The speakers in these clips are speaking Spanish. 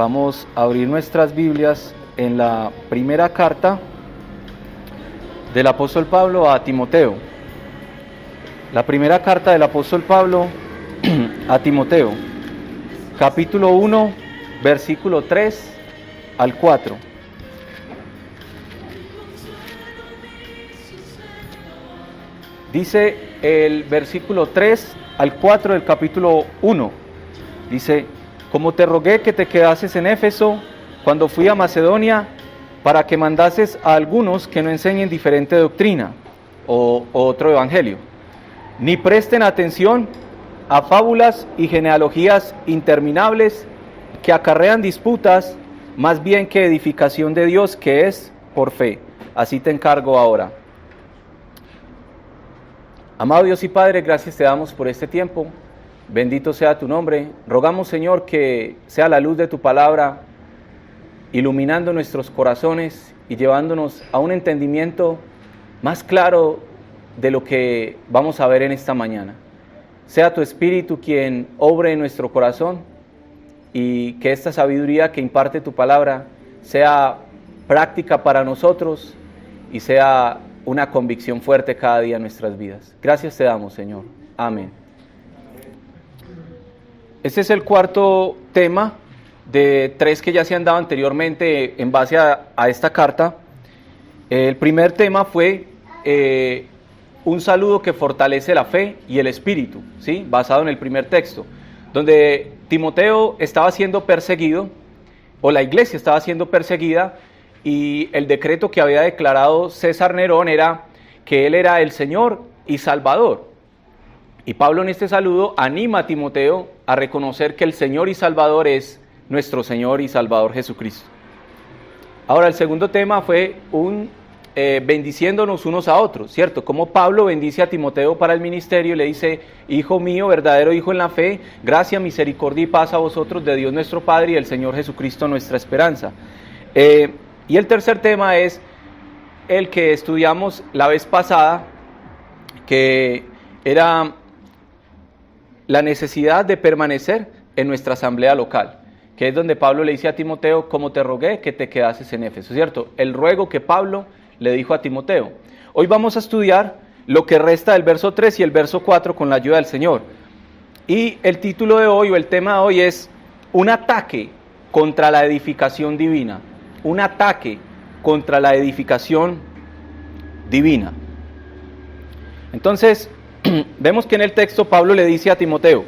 Vamos a abrir nuestras Biblias en la primera carta del apóstol Pablo a Timoteo. La primera carta del apóstol Pablo a Timoteo, capítulo 1, versículo 3 al 4. Dice el versículo 3 al 4 del capítulo 1. Dice: como te rogué que te quedases en Éfeso cuando fui a Macedonia, para que mandases a algunos que no enseñen diferente doctrina o otro evangelio, ni presten atención a fábulas y genealogías interminables que acarrean disputas, más bien que edificación de Dios, que es por fe. Así te encargo ahora. Amado Dios y Padre, gracias te damos por este tiempo. Bendito sea tu nombre. Rogamos, Señor, que sea la luz de tu palabra iluminando nuestros corazones y llevándonos a un entendimiento más claro de lo que vamos a ver en esta mañana. Sea tu Espíritu quien obre en nuestro corazón y que esta sabiduría que imparte tu palabra sea práctica para nosotros y sea una convicción fuerte cada día en nuestras vidas. Gracias te damos, Señor. Amén. Este es el cuarto tema de 3 que ya se han dado anteriormente en base a esta carta. El primer tema fue un saludo que fortalece la fe y el espíritu, ¿sí? Basado en el primer texto, donde Timoteo estaba siendo perseguido, o la iglesia estaba siendo perseguida, y el decreto que había declarado César Nerón era que él era el Señor y Salvador. Y Pablo en este saludo anima a Timoteo a reconocer que el Señor y Salvador es nuestro Señor y Salvador Jesucristo. Ahora, el segundo tema fue bendiciéndonos unos a otros, ¿cierto? Como Pablo bendice a Timoteo para el ministerio y le dice: hijo mío, verdadero hijo en la fe, gracia, misericordia y paz a vosotros de Dios nuestro Padre y del Señor Jesucristo nuestra esperanza. Y el tercer tema es el que estudiamos la vez pasada, que era la necesidad de permanecer en nuestra asamblea local, que es donde Pablo le dice a Timoteo: como te rogué que te quedases en Éfeso, ¿cierto? El ruego que Pablo le dijo a Timoteo. Hoy vamos a estudiar lo que resta del verso 3 y el verso 4 con la ayuda del Señor. Y el título de hoy, o el tema de hoy, es un ataque contra la edificación divina. Un ataque contra la edificación divina. Entonces, vemos que en el texto Pablo le dice a Timoteo: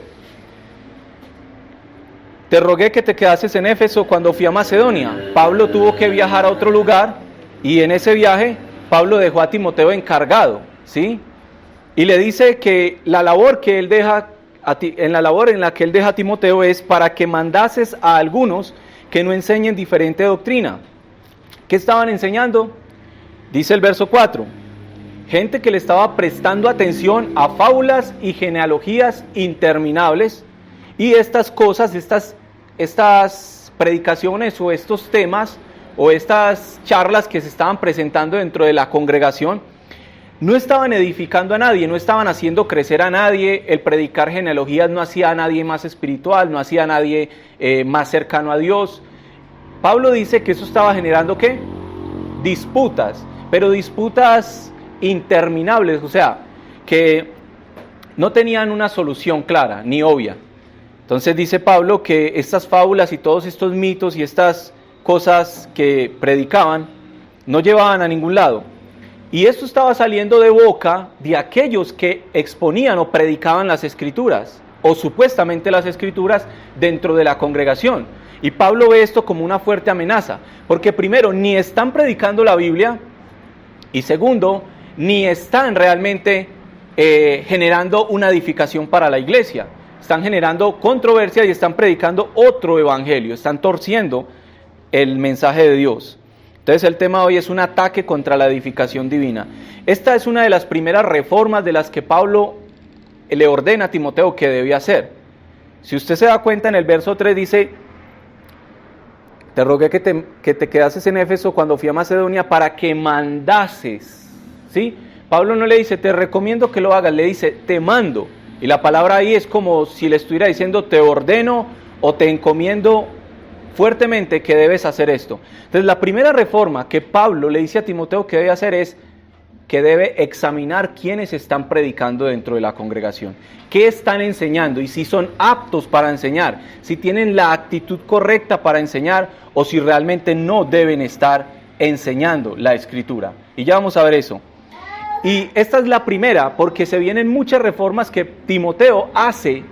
te rogué que te quedases en Éfeso cuando fui a Macedonia. Pablo tuvo que viajar a otro lugar y en ese viaje Pablo dejó a Timoteo encargado, ¿sí? Y le dice que la labor que él deja en la labor en la que él deja a Timoteo es para que mandases a algunos que no enseñen diferente doctrina. ¿Qué estaban enseñando? Dice el verso 4. Gente que le estaba prestando atención a fábulas y genealogías interminables, y estas cosas, estas predicaciones o estos temas o estas charlas que se estaban presentando dentro de la congregación no estaban edificando a nadie, no estaban haciendo crecer a nadie. El predicar genealogías no hacía a nadie más espiritual, no hacía a nadie más cercano a Dios. Pablo dice que eso estaba generando ¿qué? Disputas, pero disputas interminables, o sea, que no tenían una solución clara ni obvia. Entonces dice Pablo que estas fábulas y todos estos mitos y estas cosas que predicaban no llevaban a ningún lado. Y esto estaba saliendo de boca de aquellos que exponían o predicaban las Escrituras, o supuestamente las Escrituras, dentro de la congregación. Y Pablo ve esto como una fuerte amenaza, porque primero, ni están predicando la Biblia, y segundo, ni están realmente generando una edificación para la iglesia. Están generando controversia y están predicando otro evangelio, están torciendo el mensaje de Dios. Entonces el tema de hoy es un ataque contra la edificación divina. Esta es una de las primeras reformas de las que Pablo le ordena a Timoteo que debía hacer. Si usted se da cuenta, en el verso 3 dice: te rogué que te quedases en Éfeso cuando fui a Macedonia para que mandases, ¿sí? Pablo no le dice te recomiendo que lo hagas, le dice te mando. Y la palabra ahí es como si le estuviera diciendo te ordeno o te encomiendo fuertemente que debes hacer esto. Entonces la primera reforma que Pablo le dice a Timoteo que debe hacer es que debe examinar quiénes están predicando dentro de la congregación, qué están enseñando y si son aptos para enseñar, si tienen la actitud correcta para enseñar o si realmente no deben estar enseñando la Escritura. Y ya vamos a ver eso. Y esta es la primera porque se vienen muchas reformas que Timoteo hace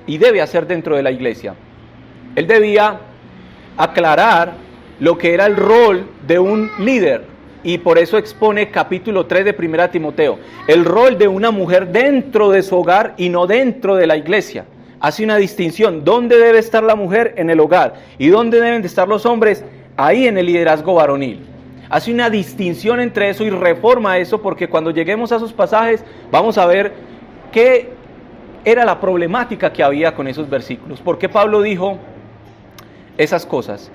y debe hacer dentro de la iglesia. Él debía aclarar lo que era el rol de un líder. Y por eso expone capítulo 3 de 1 Timoteo, el rol de una mujer dentro de su hogar y no dentro de la iglesia. Hace una distinción, ¿dónde debe estar la mujer? En el hogar. ¿Y dónde deben de estar los hombres? Ahí en el liderazgo varonil. Hace una distinción entre eso y reforma eso, porque cuando lleguemos a esos pasajes vamos a ver qué era la problemática que había con esos versículos. ¿Por qué Pablo dijo esas cosas?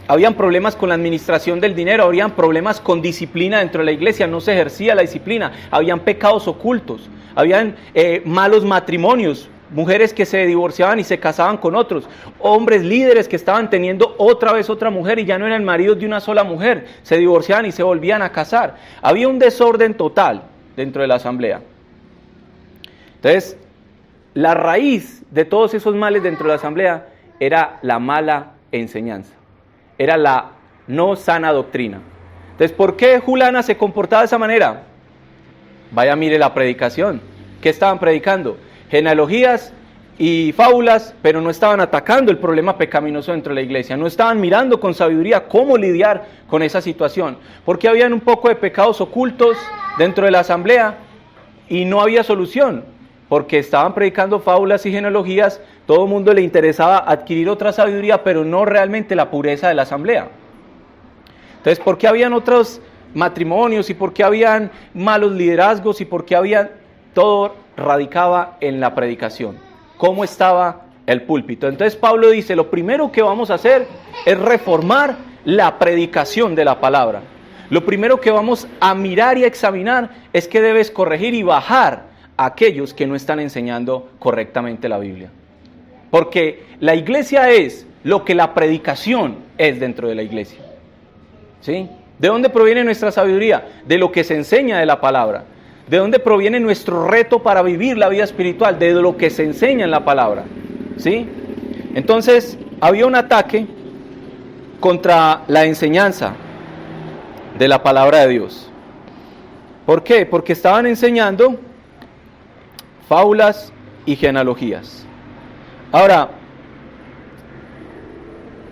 Habían problemas con la administración del dinero, habían problemas con disciplina dentro de la iglesia, no se ejercía la disciplina, habían pecados ocultos, habían malos matrimonios, mujeres que se divorciaban y se casaban con otros, hombres líderes que estaban teniendo otra vez otra mujer y ya no eran maridos de una sola mujer, se divorciaban y se volvían a casar. Había un desorden total dentro de la asamblea. Entonces, la raíz de todos esos males dentro de la asamblea era la mala enseñanza. Era la no sana doctrina. Entonces, ¿por qué Julana se comportaba de esa manera? Vaya, mire la predicación. ¿Qué estaban predicando? Genealogías y fábulas, pero no estaban atacando el problema pecaminoso dentro de la iglesia. No estaban mirando con sabiduría cómo lidiar con esa situación. Porque habían un poco de pecados ocultos dentro de la asamblea y no había solución. Porque estaban predicando fábulas y genealogías, todo el mundo le interesaba adquirir otra sabiduría, pero no realmente la pureza de la asamblea. Entonces, ¿por qué habían otros matrimonios y por qué habían malos liderazgos y por qué habían... Todo radicaba en la predicación. ¿Cómo estaba el púlpito? Entonces Pablo dice, lo primero que vamos a hacer es reformar la predicación de la palabra. Lo primero que vamos a mirar y a examinar es que debes corregir y bajar aquellos que no están enseñando correctamente la Biblia. Porque la iglesia es lo que la predicación es dentro de la iglesia. ¿Sí? ¿De dónde proviene nuestra sabiduría? De lo que se enseña de la palabra. ¿De dónde proviene nuestro reto para vivir la vida espiritual? De lo que se enseña en la palabra. ¿Sí? Entonces, había un ataque contra la enseñanza de la palabra de Dios. ¿Por qué? Porque estaban enseñando fábulas y genealogías. Ahora,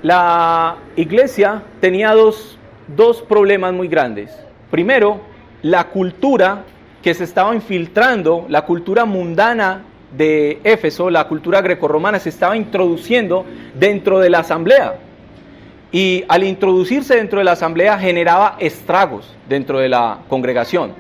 la iglesia tenía dos problemas muy grandes. Primero, la cultura que se estaba infiltrando, la cultura mundana de Éfeso, la cultura grecorromana, se estaba introduciendo dentro de la asamblea. Y al introducirse dentro de la asamblea generaba estragos dentro de la congregación.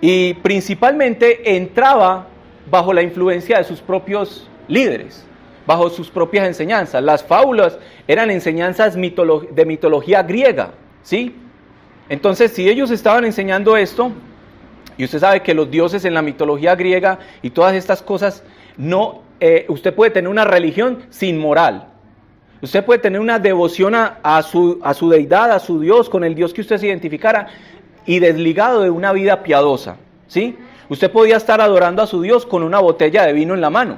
Y principalmente entraba bajo la influencia de sus propios líderes, bajo sus propias enseñanzas. Las fábulas eran enseñanzas de mitología griega, ¿sí? Entonces, si ellos estaban enseñando esto, y usted sabe que los dioses en la mitología griega y todas estas cosas, usted puede tener una religión sin moral. Usted puede tener una devoción a su deidad, a su Dios, con el Dios que usted se identificara, y desligado de una vida piadosa, ¿sí? Usted podía estar adorando a su Dios con una botella de vino en la mano.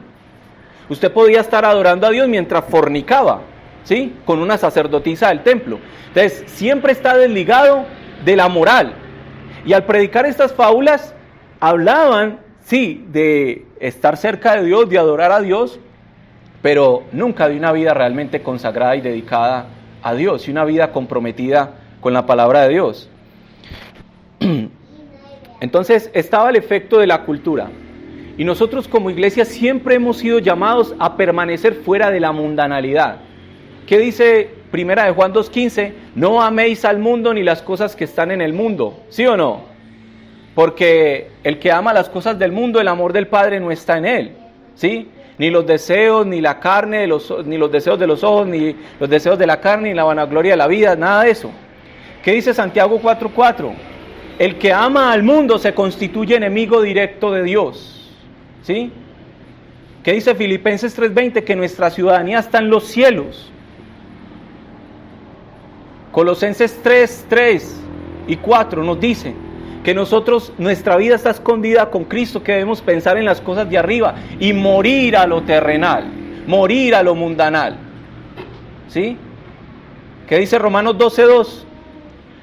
Usted podía estar adorando a Dios mientras fornicaba, ¿sí? Con una sacerdotisa del templo. Entonces, siempre está desligado de la moral. Y al predicar estas fábulas, hablaban, sí, de estar cerca de Dios, de adorar a Dios, pero nunca de una vida realmente consagrada y dedicada a Dios, y una vida comprometida con la palabra de Dios. Entonces estaba el efecto de la cultura, y nosotros como iglesia siempre hemos sido llamados a permanecer fuera de la mundanalidad. ¿Qué dice Primera de Juan 2:15? No améis al mundo ni las cosas que están en el mundo, ¿sí o no? Porque el que ama las cosas del mundo, el amor del Padre no está en él, ¿sí? Ni los deseos, ni la carne, ni los deseos de los ojos, ni los deseos de la carne, ni la vanagloria de la vida, nada de eso. ¿Qué dice Santiago 4:4? El que ama al mundo se constituye enemigo directo de Dios, ¿sí? ¿Qué dice Filipenses 3:20? Que nuestra ciudadanía está en los cielos. Colosenses 3 y 4 nos dicen que nuestra vida está escondida con Cristo, que debemos pensar en las cosas de arriba y morir a lo terrenal, morir a lo mundanal. ¿Sí? ¿Qué dice Romanos 12:2?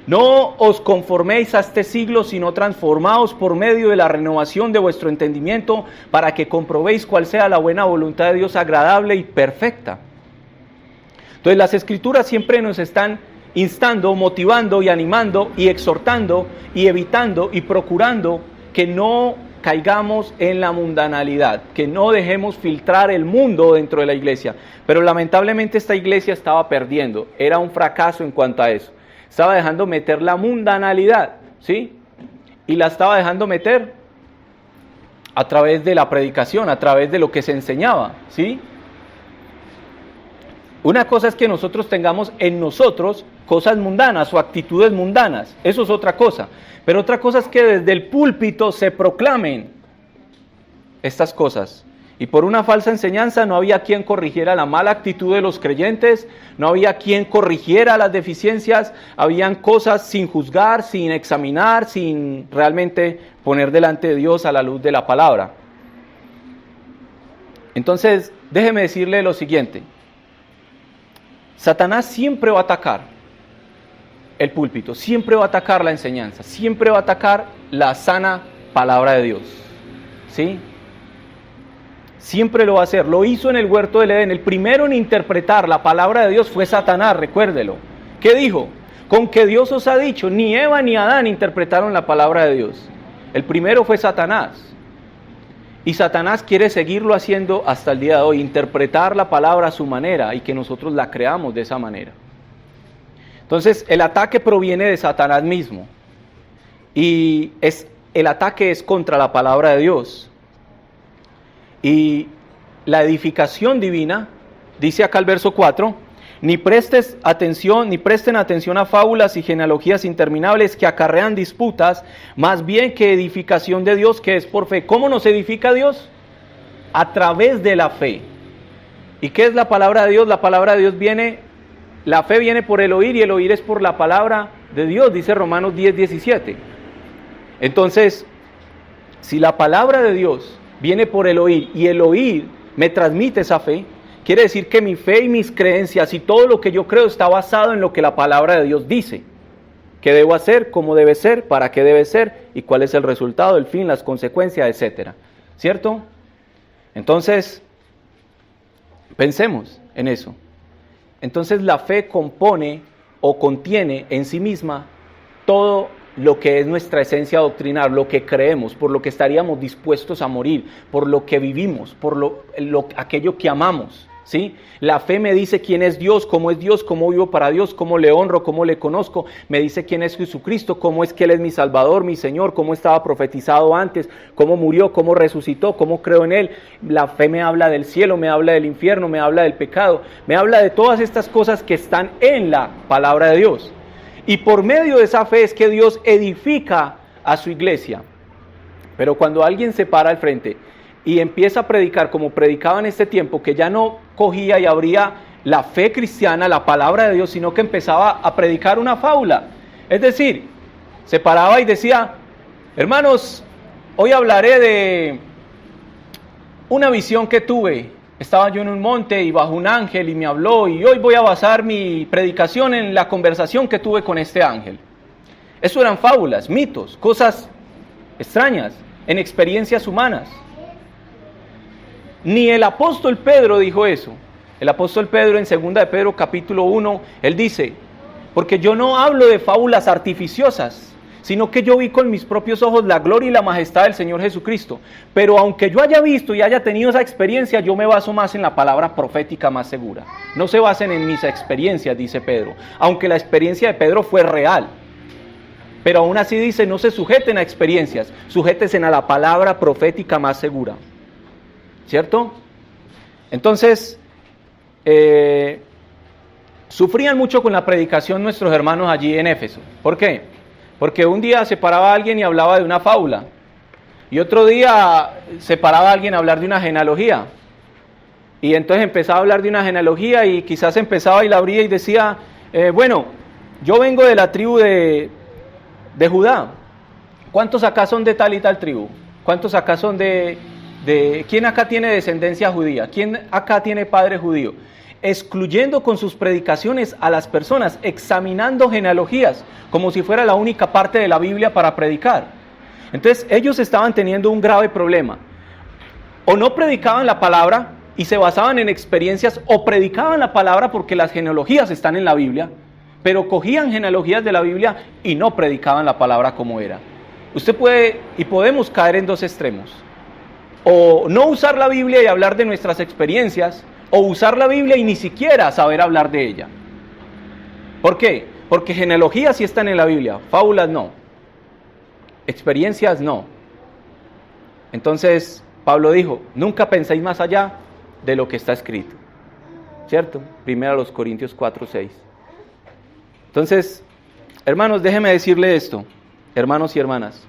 No os conforméis a este siglo, sino transformaos por medio de la renovación de vuestro entendimiento, para que comprobéis cuál sea la buena voluntad de Dios, agradable y perfecta. Entonces las Escrituras siempre nos están instando, motivando y animando y exhortando y evitando y procurando que no caigamos en la mundanalidad, que no dejemos filtrar el mundo dentro de la iglesia. Pero lamentablemente esta iglesia estaba perdiendo, era un fracaso en cuanto a eso. Estaba dejando meter la mundanalidad, ¿sí? Y la estaba dejando meter a través de la predicación, a través de lo que se enseñaba, ¿sí? Una cosa es que nosotros tengamos en nosotros cosas mundanas o actitudes mundanas, eso es otra cosa. Pero otra cosa es que desde el púlpito se proclamen estas cosas. Y por una falsa enseñanza no había quien corrigiera la mala actitud de los creyentes, no había quien corrigiera las deficiencias, habían cosas sin juzgar, sin examinar, sin realmente poner delante de Dios a la luz de la palabra. Entonces, déjeme decirle lo siguiente. Satanás siempre va a atacar el púlpito, siempre va a atacar la enseñanza, siempre va a atacar la sana palabra de Dios, ¿sí? Siempre lo va a hacer. Lo hizo en el huerto del Edén. El primero en interpretar la palabra de Dios fue Satanás, recuérdelo. ¿Qué dijo? Con que Dios os ha dicho, ni Eva ni Adán interpretaron la palabra de Dios. El primero fue Satanás. Y Satanás quiere seguirlo haciendo hasta el día de hoy, interpretar la palabra a su manera y que nosotros la creamos de esa manera. Entonces, el ataque proviene de Satanás mismo. Y el ataque es contra la palabra de Dios. Y la edificación divina, dice acá el verso 4, ni presten atención a fábulas y genealogías interminables que acarrean disputas, más bien que edificación de Dios que es por fe. ¿Cómo nos edifica Dios? A través de la fe. ¿Y qué es la palabra de Dios? La palabra de Dios la fe viene por el oír y el oír es por la palabra de Dios, dice Romanos 10:17. Entonces, si la palabra de Dios viene por el oír y el oír me transmite esa fe, quiere decir que mi fe y mis creencias y todo lo que yo creo está basado en lo que la palabra de Dios dice. ¿Qué debo hacer? ¿Cómo debe ser? ¿Para qué debe ser? ¿Y cuál es el resultado, el fin, las consecuencias, etcétera? ¿Cierto? Entonces, pensemos en eso. Entonces la fe compone o contiene en sí misma todo lo que es nuestra esencia doctrinal, lo que creemos, por lo que estaríamos dispuestos a morir, por lo que vivimos, por aquello que amamos, ¿sí? La fe me dice quién es Dios, cómo vivo para Dios, cómo le honro, cómo le conozco, me dice quién es Jesucristo, cómo es que Él es mi Salvador, mi Señor, cómo estaba profetizado antes, cómo murió, cómo resucitó, cómo creo en Él. La fe me habla del cielo, me habla del infierno, me habla del pecado, me habla de todas estas cosas que están en la palabra de Dios. Y por medio de esa fe es que Dios edifica a su iglesia. Pero cuando alguien se para al frente y empieza a predicar como predicaba en este tiempo, que ya no cogía y abría la fe cristiana, la palabra de Dios, sino que empezaba a predicar una fábula. Es decir, se paraba y decía, hermanos, hoy hablaré de una visión que tuve. Estaba yo en un monte y bajo un ángel y me habló, y hoy voy a basar mi predicación en la conversación que tuve con este ángel. Eso eran fábulas, mitos, cosas extrañas, en experiencias humanas. Ni el apóstol Pedro dijo eso. El apóstol Pedro en 2 de Pedro capítulo 1, él dice, porque yo no hablo de fábulas artificiosas, sino que yo vi con mis propios ojos la gloria y la majestad del Señor Jesucristo. Pero aunque yo haya visto y haya tenido esa experiencia, yo me baso más en la palabra profética más segura. No se basen en mis experiencias, dice Pedro, aunque la experiencia de Pedro fue real. Pero aún así dice, no se sujeten a experiencias, sujétense a la palabra profética más segura. ¿Cierto? Entonces, sufrían mucho con la predicación nuestros hermanos allí en Éfeso. ¿Por qué? Porque un día se paraba alguien y hablaba de una fábula, y otro día se paraba alguien a hablar de una genealogía, Y entonces empezaba a hablar de una genealogía y quizás empezaba y la abría y decía, bueno, yo vengo de la tribu de Judá. ¿Cuántos acá son de tal y tal tribu? ¿Cuántos acá son ¿quién acá tiene descendencia judía? ¿Quién acá tiene padre judío? Excluyendo con sus predicaciones a las personas, examinando genealogías, como si fuera la única parte de la Biblia para predicar. Entonces ellos estaban teniendo un grave problema. O no predicaban la palabra y se basaban en experiencias, o predicaban la palabra porque las genealogías están en la Biblia, pero cogían genealogías de la Biblia y no predicaban la palabra como era. Usted puede y podemos caer en dos extremos. O no usar la Biblia y hablar de nuestras experiencias, o usar la Biblia y ni siquiera saber hablar de ella. ¿Por qué? Porque genealogías sí están en la Biblia, fábulas no, experiencias no. Entonces Pablo dijo, nunca penséis más allá de lo que está escrito, ¿cierto? 1 Corintios 4:6. Entonces, hermanos, déjeme decirle esto, hermanos y hermanas.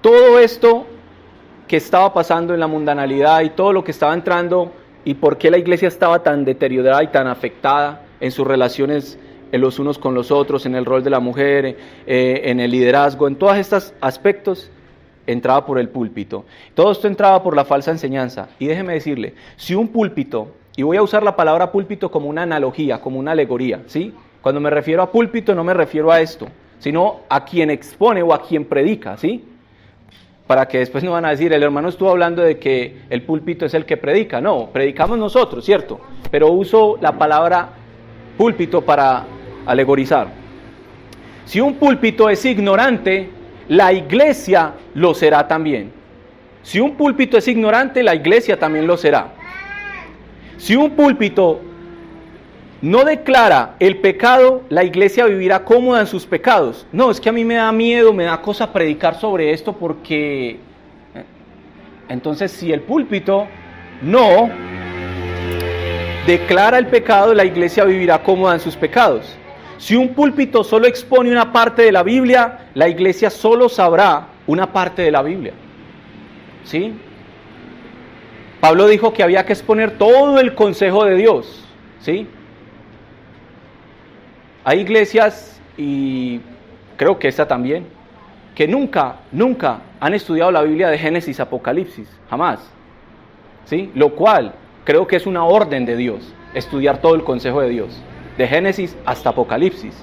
Todo esto que estaba pasando en la mundanalidad y todo lo que estaba entrando y por qué la iglesia estaba tan deteriorada y tan afectada en sus relaciones los unos con los otros, en el rol de la mujer, en el liderazgo, en todos estos aspectos, entraba por el púlpito. Todo esto entraba por la falsa enseñanza. Y déjeme decirle, si un púlpito, y voy a usar la palabra púlpito como una analogía, como una alegoría, ¿sí? Cuando me refiero a púlpito no me refiero a esto, sino a quien expone o a quien predica, ¿sí? Para que después no van a decir, el hermano estuvo hablando de que el púlpito es el que predica. No, predicamos nosotros, ¿cierto? Pero uso la palabra púlpito para alegorizar. Si un púlpito es ignorante, la iglesia lo será también. Si un púlpito es ignorante, la iglesia también lo será. Si un púlpito no declara el pecado, la iglesia vivirá cómoda en sus pecados. No, es que a mí me da miedo, me da cosa predicar sobre esto porque... Entonces, si el púlpito no declara el pecado, la iglesia vivirá cómoda en sus pecados. Si un púlpito solo expone una parte de la Biblia, la iglesia solo sabrá una parte de la Biblia. ¿Sí? Pablo dijo que había que exponer todo el consejo de Dios. ¿Sí? Hay iglesias, y creo que esta también, que nunca han estudiado la Biblia de Génesis a Apocalipsis, jamás. ¿Sí? Lo cual creo que es una orden de Dios, estudiar todo el consejo de Dios, de Génesis hasta Apocalipsis.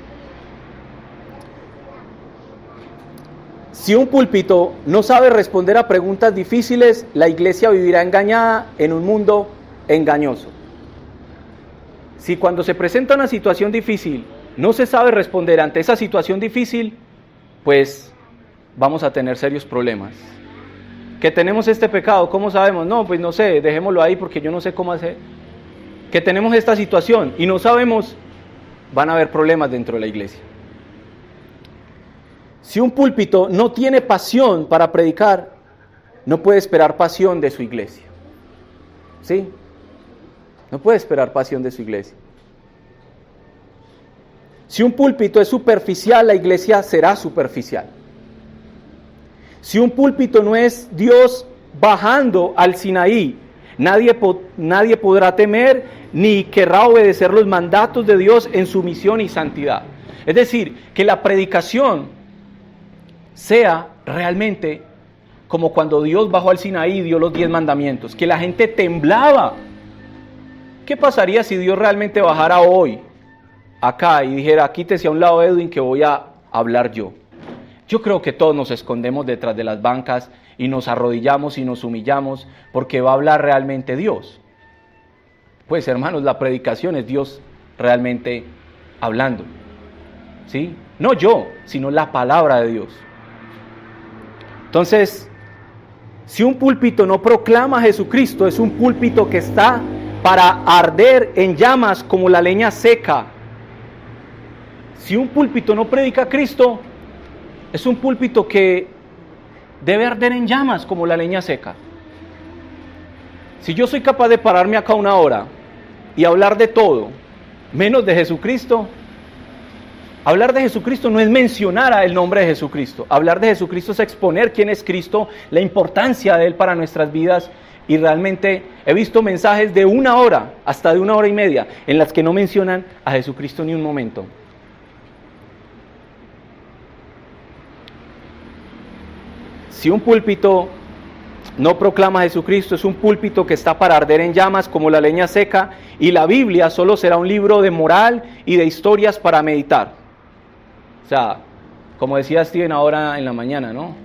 Si un púlpito no sabe responder a preguntas difíciles, la iglesia vivirá engañada en un mundo engañoso. Si cuando se presenta una situación difícil, no se sabe responder ante esa situación difícil, pues vamos a tener serios problemas. Que tenemos este pecado, ¿cómo sabemos? No, pues no sé, dejémoslo ahí porque yo no sé cómo hacer. Que tenemos esta situación y no sabemos, van a haber problemas dentro de la iglesia. Si un púlpito no tiene pasión para predicar, no puede esperar pasión de su iglesia. ¿Sí? No puede esperar pasión de su iglesia. Si un púlpito es superficial, la iglesia será superficial. Si un púlpito no es Dios bajando al Sinaí, nadie podrá temer ni querrá obedecer los mandatos de Dios en sumisión y santidad. Es decir, que la predicación sea realmente como cuando Dios bajó al Sinaí y dio los 10 mandamientos, que la gente temblaba. ¿Qué pasaría si Dios realmente bajara hoy acá y dijera, quítese a un lado Edwin que voy a hablar yo? Yo creo que todos nos escondemos detrás de las bancas y nos arrodillamos y nos humillamos porque va a hablar realmente Dios. Pues hermanos, la predicación es Dios realmente hablando, ¿sí? No yo, sino la palabra de Dios. Entonces, si un púlpito no proclama a Jesucristo, es un púlpito que está para arder en llamas como la leña seca. Si un púlpito no predica a Cristo, es un púlpito que debe arder en llamas como la leña seca. Si yo soy capaz de pararme acá una hora y hablar de todo, menos de Jesucristo, hablar de Jesucristo no es mencionar el nombre de Jesucristo. Hablar de Jesucristo es exponer quién es Cristo, la importancia de Él para nuestras vidas Y realmente he visto mensajes de 1 hora, hasta de 1 hora y media, en las que no mencionan a Jesucristo ni un momento. Si un púlpito no proclama a Jesucristo, es un púlpito que está para arder en llamas como la leña seca, y la Biblia solo será un libro de moral y de historias para meditar. O sea, como decía Steven ahora en la mañana, ¿no?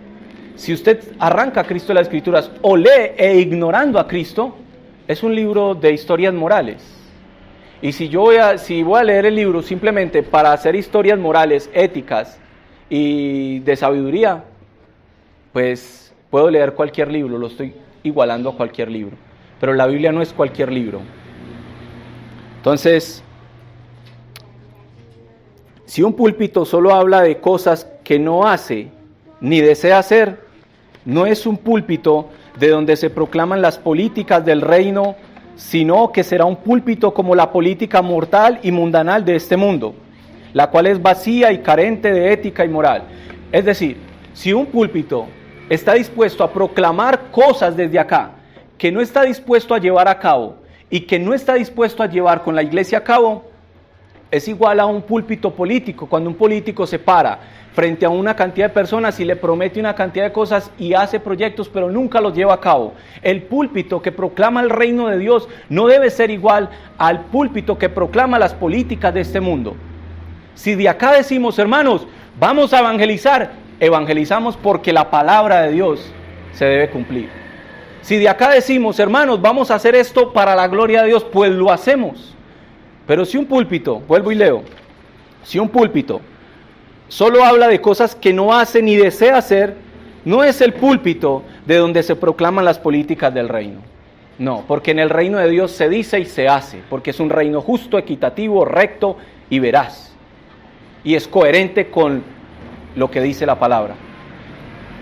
Si usted arranca a Cristo de las Escrituras o lee ignorando a Cristo, es un libro de historias morales. Y si voy a leer el libro simplemente para hacer historias morales, éticas y de sabiduría, pues puedo leer cualquier libro, lo estoy igualando a cualquier libro. Pero la Biblia no es cualquier libro. Entonces, si un púlpito solo habla de cosas que no hace ni desea hacer, no es un púlpito de donde se proclaman las políticas del reino, sino que será un púlpito como la política mortal y mundanal de este mundo, la cual es vacía y carente de ética y moral. Es decir, si un púlpito está dispuesto a proclamar cosas desde acá, que no está dispuesto a llevar a cabo, y que no está dispuesto a llevar con la iglesia a cabo, es igual a un púlpito político. Cuando un político se para frente a una cantidad de personas y le promete una cantidad de cosas y hace proyectos, pero nunca los lleva a cabo. El púlpito que proclama el reino de Dios no debe ser igual al púlpito que proclama las políticas de este mundo. Si de acá decimos, hermanos, vamos a evangelizar, evangelizamos porque la palabra de Dios se debe cumplir. Si de acá decimos, hermanos, vamos a hacer esto para la gloria de Dios, pues lo hacemos. Pero si un púlpito, vuelvo y leo, si un púlpito solo habla de cosas que no hace ni desea hacer, no es el púlpito de donde se proclaman las políticas del reino. No, porque en el reino de Dios se dice y se hace, porque es un reino justo, equitativo, recto y veraz. Y es coherente con lo que dice la palabra.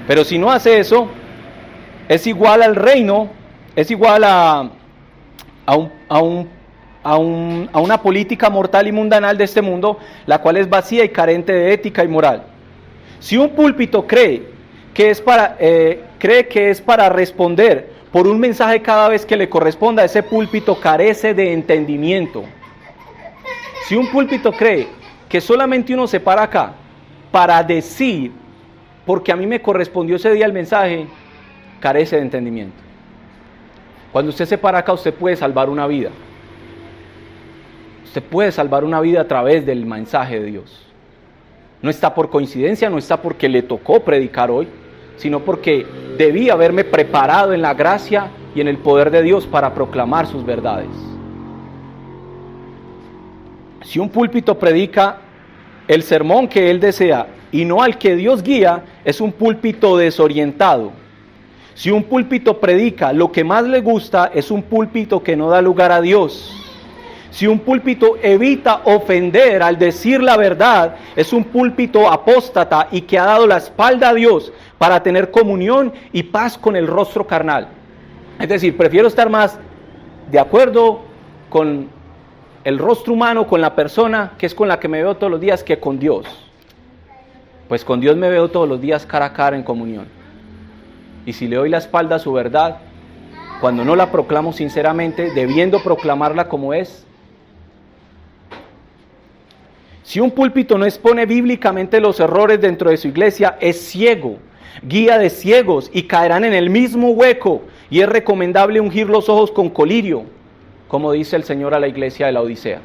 Pero si no hace eso, es igual al reino, es igual a una política mortal y mundanal de este mundo, la cual es vacía y carente de ética y moral. Si un púlpito cree que es para responder por un mensaje cada vez que le corresponda, ese púlpito carece de entendimiento. Si un púlpito cree que solamente uno se para acá para decir, porque a mí me correspondió ese día el mensaje, carece de entendimiento. Cuando usted se para acá, usted puede salvar una vida. Usted puede salvar una vida a través del mensaje de Dios. No está por coincidencia, no está porque le tocó predicar hoy, sino porque debí haberme preparado en la gracia y en el poder de Dios para proclamar sus verdades. Si un púlpito predica el sermón que él desea y no al que Dios guía, es un púlpito desorientado. Si un púlpito predica lo que más le gusta, es un púlpito que no da lugar a Dios. Si un púlpito evita ofender al decir la verdad, es un púlpito apóstata y que ha dado la espalda a Dios para tener comunión y paz con el rostro carnal. Es decir, prefiero estar más de acuerdo con el rostro humano, con la persona que es con la que me veo todos los días, que con Dios. Pues con Dios me veo todos los días cara a cara en comunión. Y si le doy la espalda a su verdad, cuando no la proclamo sinceramente, debiendo proclamarla como es. Si un púlpito no expone bíblicamente los errores dentro de su iglesia, es ciego, guía de ciegos y caerán en el mismo hueco. Y es recomendable ungir los ojos con colirio, como dice el Señor a la iglesia de la Odisea.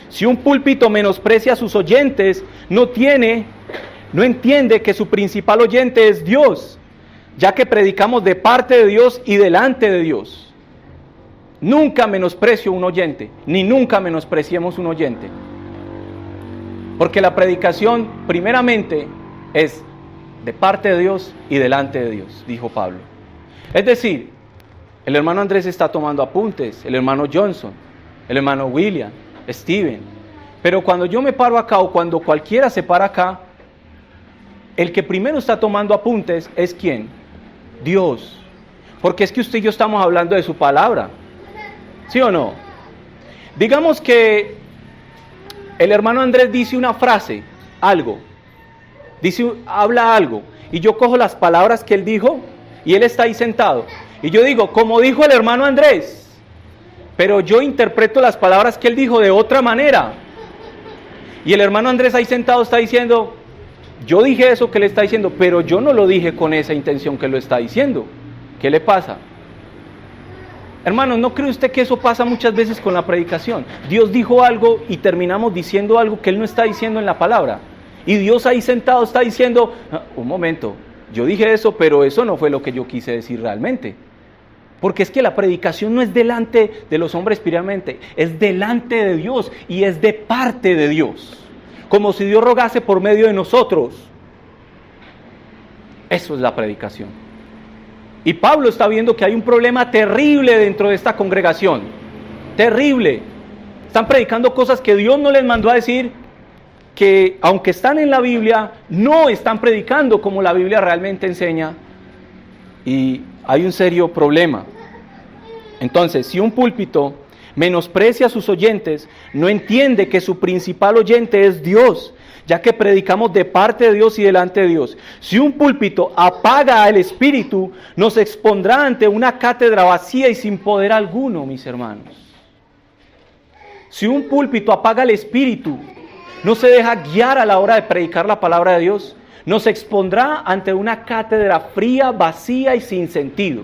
Si un púlpito menosprecia a sus oyentes, no entiende que su principal oyente es Dios, ya que predicamos de parte de Dios y delante de Dios. Nunca menosprecio un oyente, ni nunca menospreciemos un oyente. Porque la predicación primeramente es de parte de Dios y delante de Dios, dijo Pablo. Es decir, el hermano Andrés está tomando apuntes, el hermano Johnson, el hermano William, Steven. Pero cuando yo me paro acá o cuando cualquiera se para acá, el que primero está tomando apuntes es ¿quién? Dios. Porque es que usted y yo estamos hablando de su palabra. ¿Sí o no? Digamos que el hermano Andrés dice una frase, algo. Habla algo. Y yo cojo las palabras que él dijo y él está ahí sentado. Y yo digo, como dijo el hermano Andrés, pero yo interpreto las palabras que él dijo de otra manera. Y el hermano Andrés ahí sentado está diciendo, yo dije eso que le está diciendo, pero yo no lo dije con esa intención que lo está diciendo. ¿Qué le pasa? Hermanos, ¿no cree usted que eso pasa muchas veces con la predicación? Dios dijo algo y terminamos diciendo algo que Él no está diciendo en la palabra. Y Dios ahí sentado está diciendo, un momento, yo dije eso, pero eso no fue lo que yo quise decir realmente. Porque es que la predicación no es delante de los hombres espiritualmente, es delante de Dios y es de parte de Dios. Como si Dios rogase por medio de nosotros. Eso es la predicación. Y Pablo está viendo que hay un problema terrible dentro de esta congregación. Terrible. Están predicando cosas que Dios no les mandó a decir, que aunque están en la Biblia, no están predicando como la Biblia realmente enseña. Y hay un serio problema. Entonces, si un púlpito menosprecia a sus oyentes, no entiende que su principal oyente es Dios, ya que predicamos de parte de Dios y delante de Dios. Si un púlpito apaga al Espíritu, nos expondrá ante una cátedra vacía y sin poder alguno, mis hermanos. Si un púlpito apaga al Espíritu, no se deja guiar a la hora de predicar la palabra de Dios, nos expondrá ante una cátedra fría, vacía y sin sentido.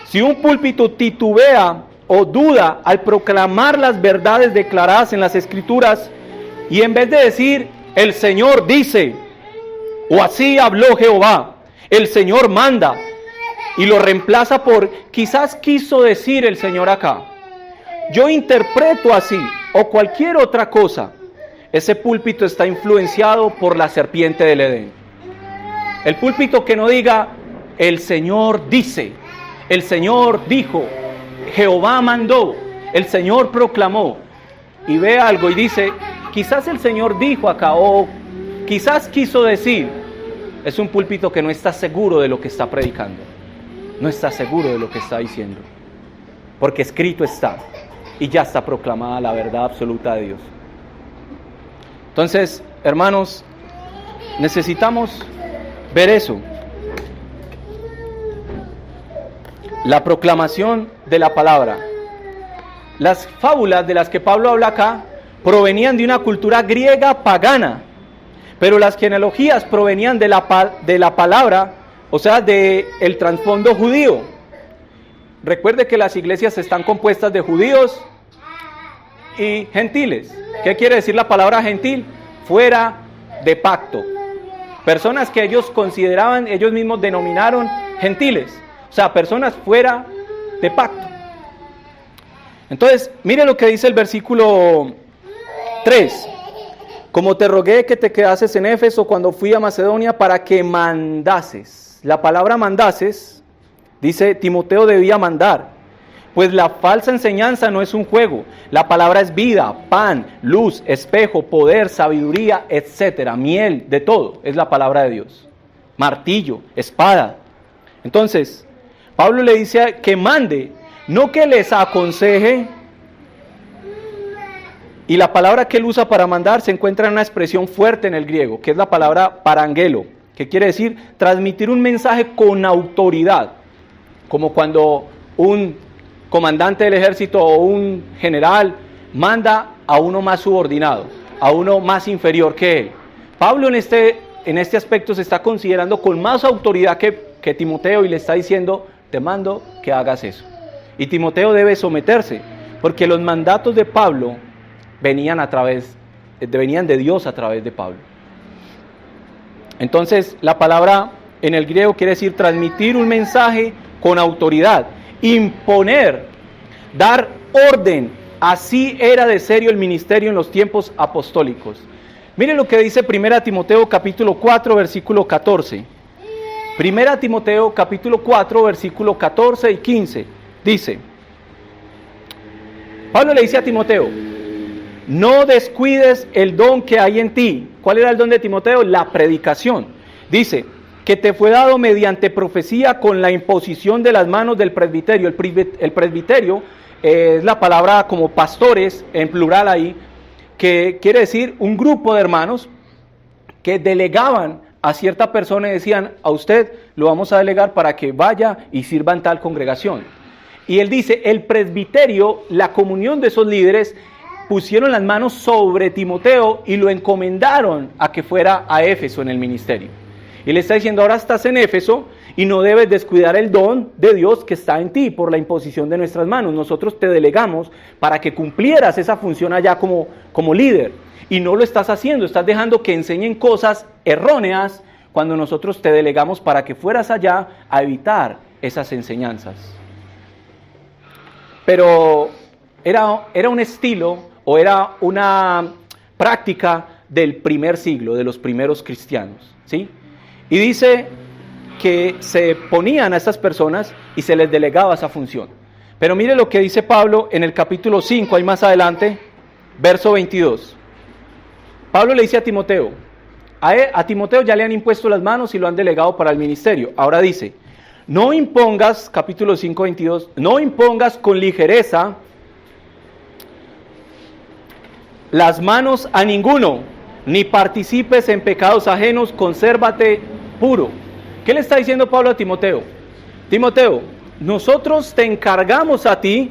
Si un púlpito titubea o duda al proclamar las verdades declaradas en las Escrituras, y en vez de decir, el Señor dice, o así habló Jehová, el Señor manda, y lo reemplaza por, quizás quiso decir el Señor acá, yo interpreto así, o cualquier otra cosa, ese púlpito está influenciado por la serpiente del Edén. El púlpito que no diga, el Señor dice, el Señor dijo, Jehová mandó, el Señor proclamó, y ve algo y dice, quizás el Señor dijo acá, o quizás quiso decir, es un púlpito que no está seguro de lo que está predicando, no está seguro de lo que está diciendo, porque escrito está, y ya está proclamada la verdad absoluta de Dios. Entonces, hermanos, necesitamos ver eso. La proclamación de la palabra. Las fábulas de las que Pablo habla acá provenían de una cultura griega pagana, pero las genealogías provenían de la palabra, o sea, del trasfondo judío. Recuerde que las iglesias están compuestas de judíos y gentiles. ¿Qué quiere decir la palabra gentil? Fuera de pacto. Personas que ellos consideraban, ellos mismos denominaron gentiles. O sea, personas fuera de pacto. Entonces, mire lo que dice el versículo 3. Como te rogué que te quedases en Éfeso cuando fui a Macedonia para que mandases. La palabra mandases, dice Timoteo debía mandar. Pues la falsa enseñanza no es un juego. La palabra es vida, pan, luz, espejo, poder, sabiduría, etcétera. Miel, de todo, es la palabra de Dios. Martillo, espada. Entonces, Pablo le dice que mande, no que les aconseje. Y la palabra que él usa para mandar se encuentra en una expresión fuerte en el griego, que es la palabra parangelo, que quiere decir transmitir un mensaje con autoridad, como cuando un comandante del ejército o un general manda a uno más subordinado, a uno más inferior que él. Pablo en este aspecto se está considerando con más autoridad que Timoteo y le está diciendo, te mando que hagas eso. Y Timoteo debe someterse, porque los mandatos de Pablo venían de Dios a través de Pablo. Entonces, la palabra en el griego quiere decir transmitir un mensaje con autoridad, imponer, dar orden. Así era de serio el ministerio en los tiempos apostólicos. Miren lo que dice 1 Timoteo capítulo 4, versículo 14. 1 Timoteo capítulo 4, versículo 14 y 15. Dice, Pablo le dice a Timoteo, no descuides el don que hay en ti. ¿Cuál era el don de Timoteo? La predicación. Dice, que te fue dado mediante profecía con la imposición de las manos del presbiterio. El presbiterio es la palabra como pastores, en plural ahí, que quiere decir un grupo de hermanos que delegaban a cierta persona y decían, a usted lo vamos a delegar para que vaya y sirva en tal congregación. Y él dice, el presbiterio, la comunión de esos líderes, pusieron las manos sobre Timoteo y lo encomendaron a que fuera a Éfeso en el ministerio. Y le está diciendo, ahora estás en Éfeso y no debes descuidar el don de Dios que está en ti por la imposición de nuestras manos. Nosotros te delegamos para que cumplieras esa función allá como líder. Y no lo estás haciendo, estás dejando que enseñen cosas erróneas cuando nosotros te delegamos para que fueras allá a evitar esas enseñanzas. Pero era un estilo o era una práctica del primer siglo, de los primeros cristianos, ¿sí? Y dice que se ponían a estas personas y se les delegaba esa función. Pero mire lo que dice Pablo en el capítulo 5, ahí más adelante, verso 22. Pablo le dice a Timoteo, a Timoteo ya le han impuesto las manos y lo han delegado para el ministerio. Ahora dice, no impongas, capítulo 5, 22, no impongas con ligereza las manos a ninguno, ni participes en pecados ajenos, consérvate puro. ¿Qué le está diciendo Pablo a Timoteo? Timoteo, nosotros te encargamos a ti,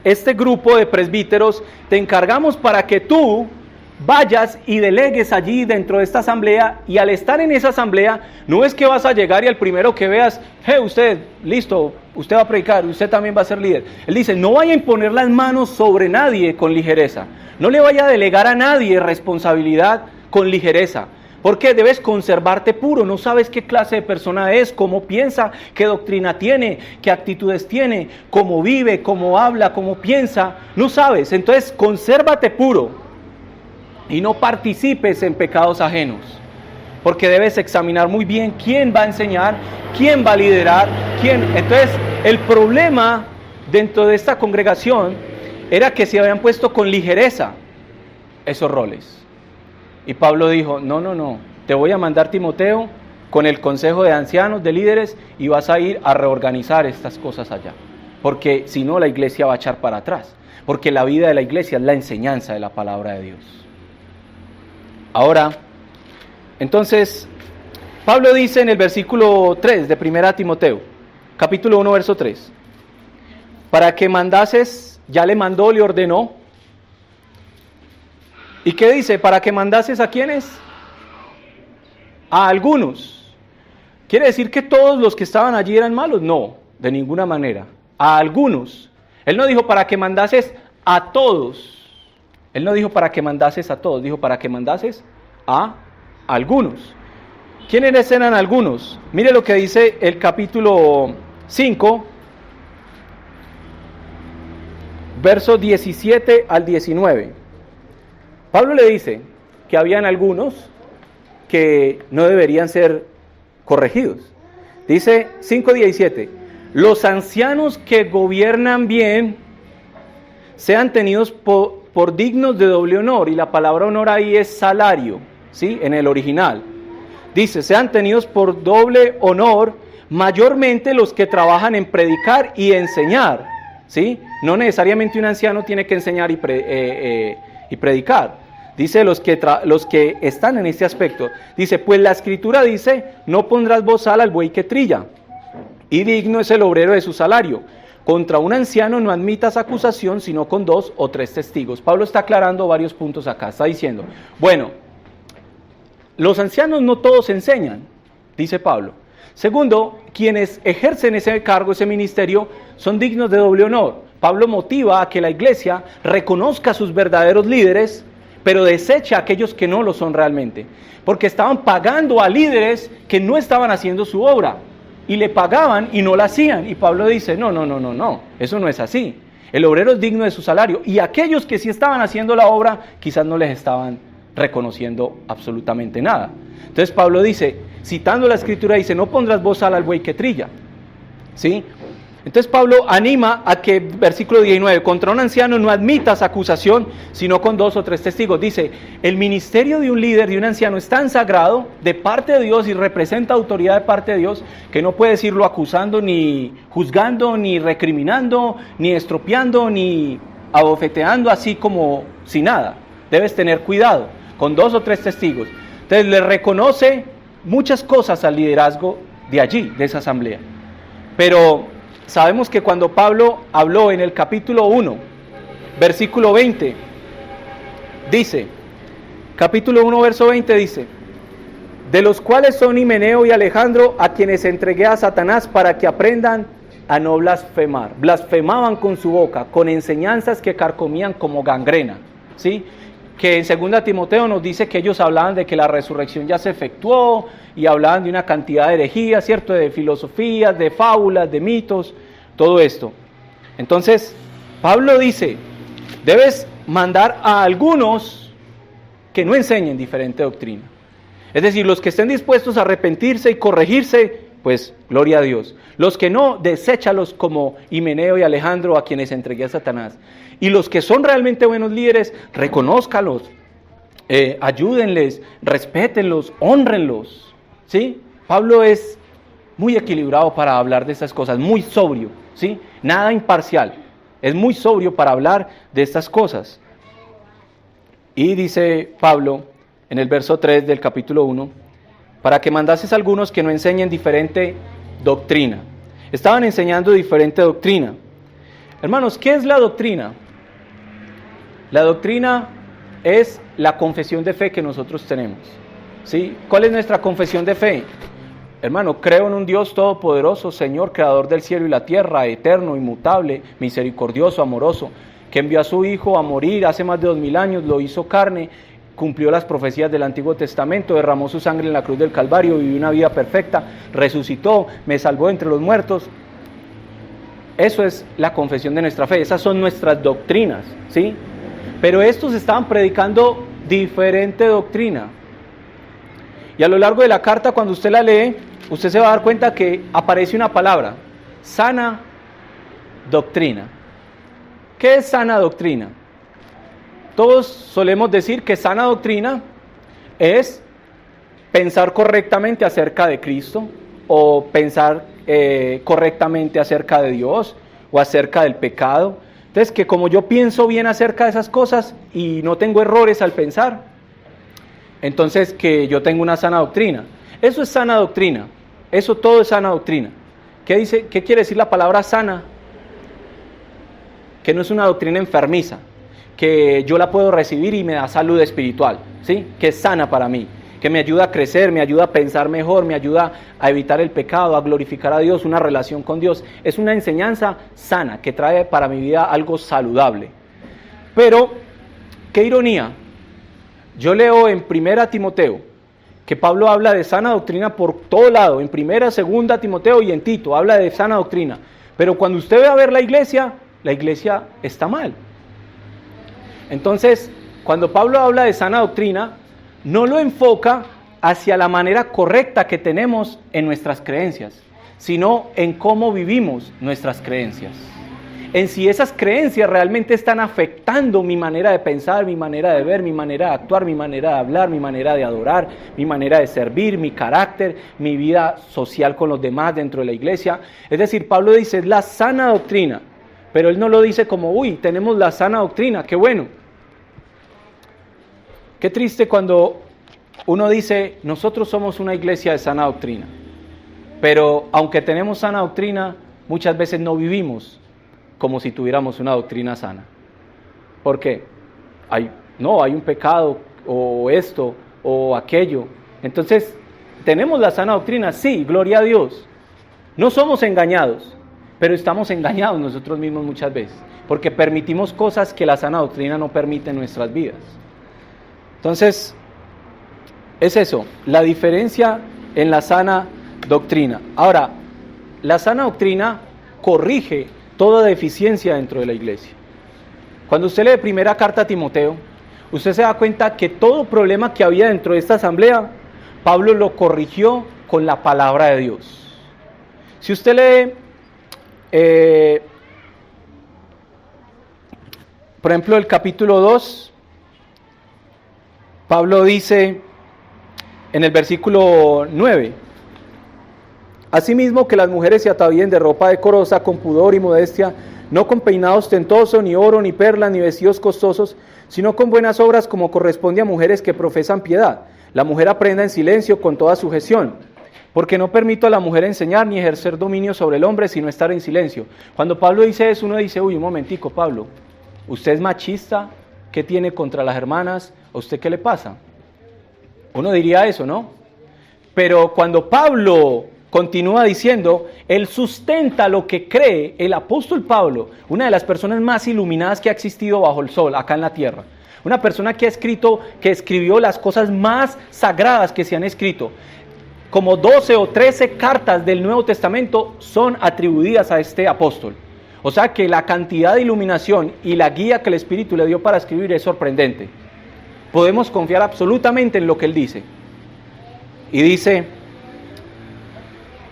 este grupo de presbíteros, te encargamos para que tú vayas y delegues allí dentro de esta asamblea, y al estar en esa asamblea, no es que vas a llegar y al primero que veas, usted, listo, usted va a predicar, usted también va a ser líder. Él dice, no vaya a imponer las manos sobre nadie con ligereza, no le vaya a delegar a nadie responsabilidad con ligereza, porque debes conservarte puro, no sabes qué clase de persona es, cómo piensa, qué doctrina tiene, qué actitudes tiene, cómo vive, cómo habla, cómo piensa, no sabes, entonces consérvate puro. Y no participes en pecados ajenos, porque debes examinar muy bien quién va a enseñar, quién va a liderar, quién. Entonces, el problema dentro de esta congregación era que se habían puesto con ligereza esos roles. Y Pablo dijo, no, te voy a mandar Timoteo con el consejo de ancianos, de líderes, y vas a ir a reorganizar estas cosas allá, porque si no la iglesia va a echar para atrás, porque la vida de la iglesia es la enseñanza de la palabra de Dios. Ahora, entonces, Pablo dice en el versículo 3 de 1 Timoteo, capítulo 1, verso 3, para que mandases, ya le mandó, le ordenó. ¿Y qué dice? Para que mandases ¿a quiénes? A algunos. ¿Quiere decir que todos los que estaban allí eran malos? No, de ninguna manera. A algunos. Él no dijo para que mandases a todos. Él no dijo para que mandases a todos, dijo para que mandases a algunos. ¿Quiénes eran algunos? Mire lo que dice el capítulo 5, versos 17 al 19. Pablo le dice que habían algunos que no deberían ser corregidos. Dice 5:17, los ancianos que gobiernan bien sean tenidos por dignos de doble honor, y la palabra honor ahí es salario, ¿sí? En el original. Dice, sean tenidos por doble honor, mayormente los que trabajan en predicar y enseñar, ¿sí? No necesariamente un anciano tiene que enseñar y predicar. Dice los que están en este aspecto. Dice, pues la escritura dice, no pondrás bozal al buey que trilla, y digno es el obrero de su salario. Contra un anciano no admitas acusación, sino con 2 o 3 testigos. Pablo está aclarando varios puntos acá. Está diciendo, bueno, los ancianos no todos enseñan, dice Pablo. Segundo, quienes ejercen ese cargo, ese ministerio, son dignos de doble honor. Pablo motiva a que la iglesia reconozca a sus verdaderos líderes, pero desecha a aquellos que no lo son realmente. Porque estaban pagando a líderes que no estaban haciendo su obra. Y le pagaban y no la hacían. Y Pablo dice, no, eso no es así. El obrero es digno de su salario. Y aquellos que sí estaban haciendo la obra, quizás no les estaban reconociendo absolutamente nada. Entonces Pablo dice, citando la escritura, dice, no pondrás bozal al buey que trilla. ¿Sí? Entonces Pablo anima a que, versículo 19, contra un anciano no admitas acusación, sino con 2 o 3 testigos. Dice, el ministerio de un líder, de un anciano, es tan sagrado de parte de Dios y representa autoridad de parte de Dios, que no puedes irlo acusando, ni juzgando, ni recriminando, ni estropeando, ni abofeteando así como si nada. Debes tener cuidado, con 2 o 3 testigos. Entonces le reconoce muchas cosas al liderazgo de allí, de esa asamblea. Pero sabemos que cuando Pablo habló en el capítulo 1, versículo 20, dice, capítulo 1, verso 20 dice, de los cuales son Himeneo y Alejandro, a quienes entregué a Satanás para que aprendan a no blasfemar. Blasfemaban con su boca, con enseñanzas que carcomían como gangrena, ¿sí? Que en 2 Timoteo nos dice que ellos hablaban de que la resurrección ya se efectuó y hablaban de una cantidad de herejías, ¿cierto? De filosofías, de fábulas, de mitos, todo esto. Entonces, Pablo dice, debes mandar a algunos que no enseñen diferente doctrina. Es decir, los que estén dispuestos a arrepentirse y corregirse, pues gloria a Dios. Los que no, deséchalos como Himeneo y Alejandro, a quienes entregué a Satanás. Y los que son realmente buenos líderes, reconózcalos, ayúdenles, respétenlos, hónrenlos, ¿sí? Pablo es muy equilibrado para hablar de estas cosas, muy sobrio, ¿sí? Nada imparcial, es muy sobrio para hablar de estas cosas. Y dice Pablo en el verso 3 del capítulo 1, para que mandases a algunos que no enseñen diferente doctrina. Estaban enseñando diferente doctrina. Hermanos, ¿qué es la doctrina? La doctrina es la confesión de fe que nosotros tenemos, ¿sí? ¿Cuál es nuestra confesión de fe? Hermano, creo en un Dios todopoderoso, Señor, creador del cielo y la tierra, eterno, inmutable, misericordioso, amoroso, que envió a su Hijo a morir hace más de 2000 años, lo hizo carne, cumplió las profecías del Antiguo Testamento, derramó su sangre en la cruz del Calvario, vivió una vida perfecta, resucitó, me salvó entre los muertos. Eso es la confesión de nuestra fe, esas son nuestras doctrinas, ¿sí? Pero estos estaban predicando diferente doctrina. Y a lo largo de la carta, cuando usted la lee, usted se va a dar cuenta que aparece una palabra, sana doctrina. ¿Qué es sana doctrina? Todos solemos decir que sana doctrina es pensar correctamente acerca de Cristo, o pensar correctamente acerca de Dios, o acerca del pecado. Entonces, que como yo pienso bien acerca de esas cosas y no tengo errores al pensar, entonces que yo tengo una sana doctrina. Eso es sana doctrina, eso todo es sana doctrina. ¿Qué quiere decir la palabra sana? Que no es una doctrina enfermiza, que yo la puedo recibir y me da salud espiritual, ¿sí? Que es sana para mí, que me ayuda a crecer, me ayuda a pensar mejor, me ayuda a evitar el pecado, a glorificar a Dios, una relación con Dios. Es una enseñanza sana que trae para mi vida algo saludable. Pero, qué ironía, yo leo en 1 Timoteo que Pablo habla de sana doctrina por todo lado, en 1, 2 Timoteo y en Tito, habla de sana doctrina. Pero cuando usted ve a ver la iglesia está mal. Entonces, cuando Pablo habla de sana doctrina, no lo enfoca hacia la manera correcta que tenemos en nuestras creencias, sino en cómo vivimos nuestras creencias. En si esas creencias realmente están afectando mi manera de pensar, mi manera de ver, mi manera de actuar, mi manera de hablar, mi manera de adorar, mi manera de servir, mi carácter, mi vida social con los demás dentro de la iglesia. Es decir, Pablo dice, es la sana doctrina, pero él no lo dice como, uy, tenemos la sana doctrina, qué bueno. Qué triste cuando uno dice, nosotros somos una iglesia de sana doctrina, pero aunque tenemos sana doctrina, muchas veces no vivimos como si tuviéramos una doctrina sana. ¿Por qué? Hay un pecado, o esto, o aquello. Entonces, ¿tenemos la sana doctrina? Sí, gloria a Dios. No somos engañados, pero estamos engañados nosotros mismos muchas veces, porque permitimos cosas que la sana doctrina no permite en nuestras vidas. Entonces, es eso, la diferencia en la sana doctrina. Ahora, la sana doctrina corrige toda deficiencia dentro de la iglesia. Cuando usted lee primera carta a Timoteo, usted se da cuenta que todo problema que había dentro de esta asamblea, Pablo lo corrigió con la palabra de Dios. Si usted lee, por ejemplo, el capítulo 2, Pablo dice en el versículo 9, asimismo que las mujeres se atavíen de ropa decorosa, con pudor y modestia, no con peinado ostentoso, ni oro, ni perlas, ni vestidos costosos, sino con buenas obras como corresponde a mujeres que profesan piedad. la mujer aprenda en silencio con toda sujeción, porque no permito a la mujer enseñar ni ejercer dominio sobre el hombre, sino estar en silencio. Cuando Pablo dice eso, uno dice, uy, un momentico, Pablo, ¿usted es machista? ¿Qué tiene contra las hermanas? ¿A usted qué le pasa? Uno diría eso, ¿no? Pero cuando Pablo continúa diciendo, él sustenta lo que cree el apóstol Pablo, una de las personas más iluminadas que ha existido bajo el sol, acá en la tierra. Una persona que escribió las cosas más sagradas que se han escrito. Como 12 o 13 cartas del Nuevo Testamento son atribuidas a este apóstol. O sea que la cantidad de iluminación y la guía que el Espíritu le dio para escribir es sorprendente. Podemos confiar absolutamente en lo que él dice. Y dice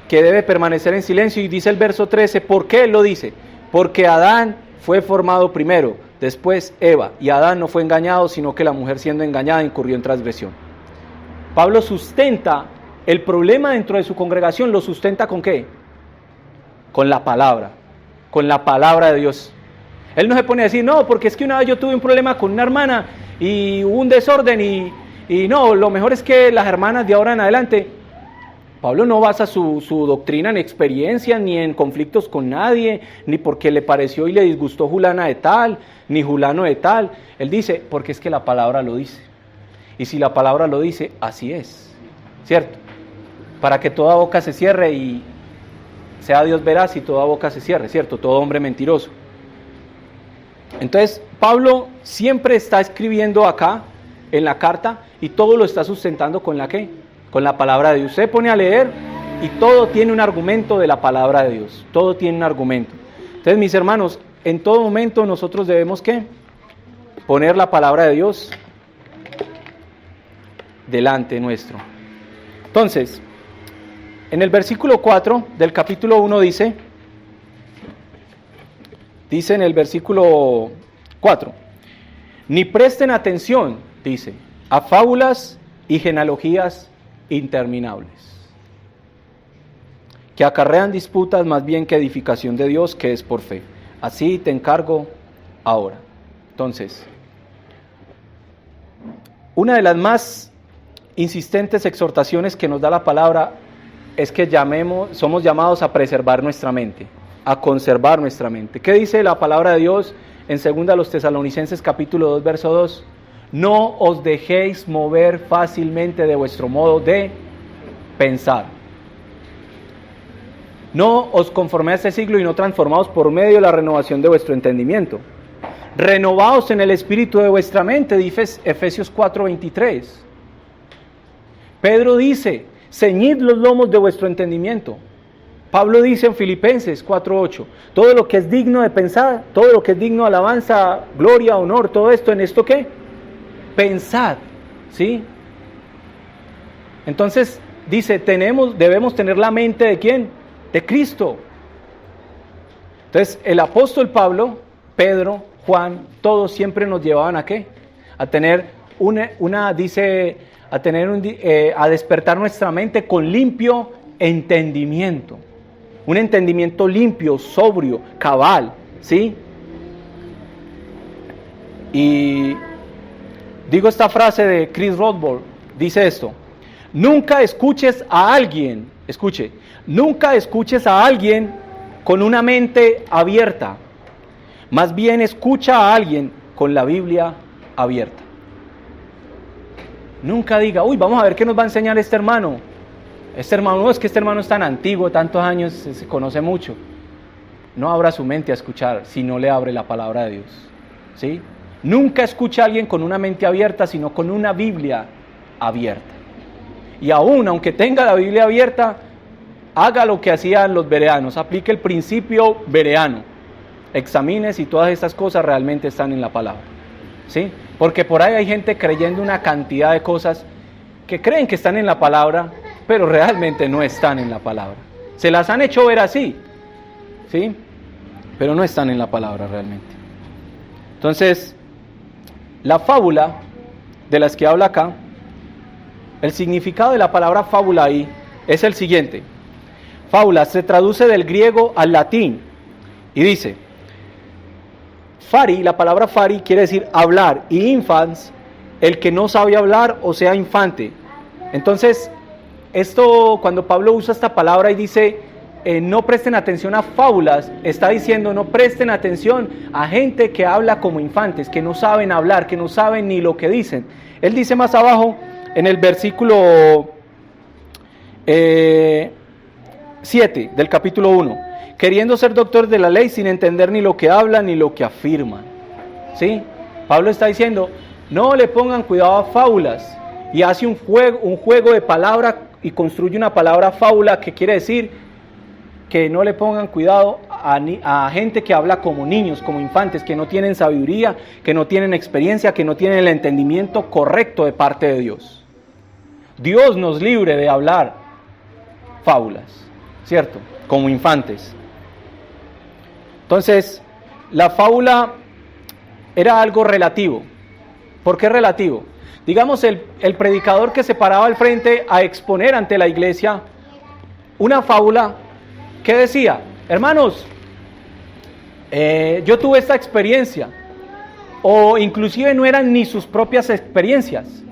que debe permanecer en silencio, y dice el verso 13, ¿por qué él lo dice? Porque Adán fue formado primero, después Eva, y Adán no fue engañado, sino que la mujer siendo engañada incurrió en transgresión. Pablo sustenta el problema dentro de su congregación, lo sustenta ¿con qué? Con la palabra de Dios. Él no se pone a decir, no, porque es que una vez yo tuve un problema con una hermana y hubo un desorden y no, lo mejor es que las hermanas de ahora en adelante. Pablo no basa su doctrina en experiencias, ni en conflictos con nadie, ni porque le pareció y le disgustó Julana de tal, ni Julano de tal. Él dice, porque es que la palabra lo dice. Y si la palabra lo dice, así es, ¿cierto? Para que toda boca se cierre y sea Dios veraz y toda boca se cierre, ¿cierto? Todo hombre mentiroso. Entonces, Pablo siempre está escribiendo acá, en la carta, y todo lo está sustentando con la ¿qué? Con la palabra de Dios. Usted pone a leer y todo tiene un argumento de la palabra de Dios. Todo tiene un argumento. Entonces, mis hermanos, en todo momento nosotros debemos ¿qué? Poner la palabra de Dios delante nuestro. Entonces, en el versículo 4 del capítulo 1 dice en el versículo 4, ni presten atención, dice, a fábulas y genealogías interminables, que acarrean disputas más bien que edificación de Dios, que es por fe. Así te encargo ahora. Entonces, una de las más insistentes exhortaciones que nos da la palabra es que somos llamados a preservar nuestra mente, a conservar nuestra mente. ¿Qué dice la palabra de Dios en 2 Tesalonicenses capítulo 2, verso 2? No os dejéis mover fácilmente de vuestro modo de pensar. No os conforméis a este siglo y no transformaos por medio de la renovación de vuestro entendimiento. Renovaos en el espíritu de vuestra mente, dice Efesios 4:23. Pedro dice, ceñid los lomos de vuestro entendimiento. Pablo dice en Filipenses 4:8, todo lo que es digno de pensar, todo lo que es digno de alabanza, gloria, honor, todo esto, ¿en esto qué? Pensad, ¿sí? Entonces dice, debemos tener la mente ¿de quién? De Cristo. Entonces el apóstol Pablo, Pedro, Juan, todos siempre nos llevaban ¿a qué? A tener a despertar nuestra mente con limpio entendimiento. Un entendimiento limpio, sobrio, cabal, ¿sí? Y digo esta frase de Chris Rothbard, dice esto: nunca escuches a alguien con una mente abierta, más bien escucha a alguien con la Biblia abierta. Nunca diga, uy, vamos a ver qué nos va a enseñar este hermano. No, es que este hermano es tan antiguo, tantos años, se conoce mucho. No abra su mente a escuchar si no le abre la palabra de Dios, ¿sí? Nunca escucha a alguien con una mente abierta, sino con una Biblia abierta. Y aún, aunque tenga la Biblia abierta, haga lo que hacían los bereanos, aplique el principio bereano. Examine si todas estas cosas realmente están en la palabra, ¿sí? Porque por ahí hay gente creyendo una cantidad de cosas que creen que están en la palabra, pero realmente no están en la palabra. Se las han hecho ver así, ¿sí? Pero no están en la palabra realmente. Entonces, la fábula de las que habla acá, el significado de la palabra fábula ahí es el siguiente. Fábula se traduce del griego al latín y dice, fari, la palabra fari quiere decir hablar, y infans, el que no sabe hablar o sea infante, Entonces, esto, cuando Pablo usa esta palabra y dice, no presten atención a fábulas, está diciendo, no presten atención a gente que habla como infantes, que no saben hablar, que no saben ni lo que dicen. Él dice más abajo, en el versículo 7 del capítulo 1, queriendo ser doctores de la ley sin entender ni lo que hablan ni lo que afirman. ¿Sí? Pablo está diciendo, no le pongan cuidado a fábulas, y hace un juego de palabras y construye una palabra fábula que quiere decir que no le pongan cuidado a gente que habla como niños, como infantes, que no tienen sabiduría, que no tienen experiencia, que no tienen el entendimiento correcto de parte de Dios. Dios nos libre de hablar fábulas, ¿cierto? Como infantes. Entonces, la fábula era algo relativo. ¿Por qué relativo? Digamos, el predicador que se paraba al frente a exponer ante la iglesia una fábula, ¿qué decía? Hermanos, yo tuve esta experiencia, o inclusive no eran ni sus propias experiencias,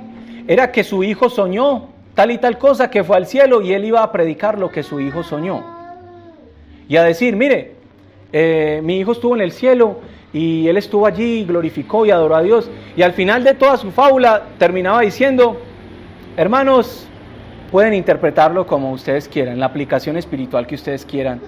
era que su hijo soñó tal y tal cosa, que fue al cielo, y él iba a predicar lo que su hijo soñó, y a decir, mire, mi hijo estuvo en el cielo, y él estuvo allí, glorificó y adoró a Dios, y al final de toda su fábula terminaba diciendo, hermanos, pueden interpretarlo como ustedes quieran, la aplicación espiritual que ustedes quieran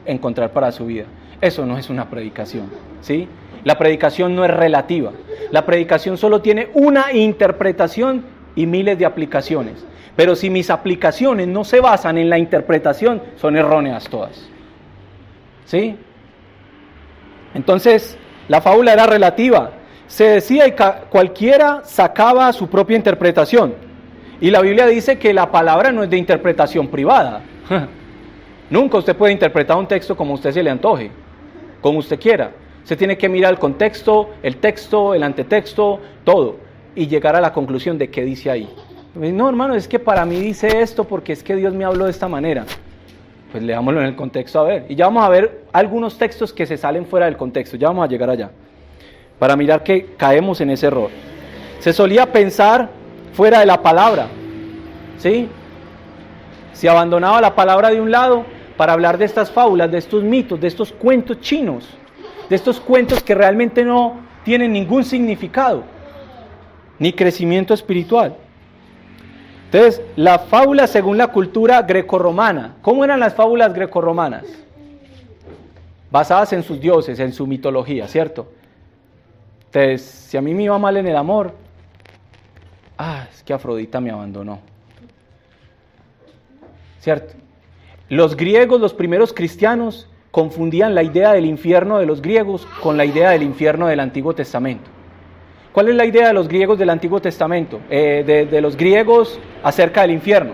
encontrar para su vida. Eso no es una predicación, ¿sí? La predicación no es relativa. La predicación solo tiene una interpretación y miles de aplicaciones. Pero si mis aplicaciones no se basan en la interpretación, son erróneas todas, ¿sí? Entonces, la fábula era relativa. Se decía y cualquiera sacaba su propia interpretación. Y la Biblia dice que la palabra no es de interpretación privada. Nunca usted puede interpretar un texto como usted se le antoje, como usted quiera. Usted tiene que mirar el contexto, el texto, el antetexto, todo, y llegar a la conclusión de qué dice ahí. No, hermano, es que para mí dice esto porque es que Dios me habló de esta manera. Pues leámoslo en el contexto a ver. Y ya vamos a ver algunos textos que se salen fuera del contexto. Ya vamos a llegar allá, para mirar que caemos en ese error. Se solía pensar fuera de la palabra, ¿sí? Se abandonaba la palabra de un lado para hablar de estas fábulas, de estos mitos, de estos cuentos chinos, de estos cuentos que realmente no tienen ningún significado, ni crecimiento espiritual. Entonces, la fábula según la cultura grecorromana. ¿Cómo eran las fábulas grecorromanas? Basadas en sus dioses, en su mitología, ¿cierto? Entonces, si a mí me iba mal en el amor, es que Afrodita me abandonó, ¿cierto? Los griegos, los primeros cristianos, confundían la idea del infierno de los griegos con la idea del infierno del Antiguo Testamento. ¿Cuál es la idea de los griegos del Antiguo Testamento? De los griegos acerca del infierno.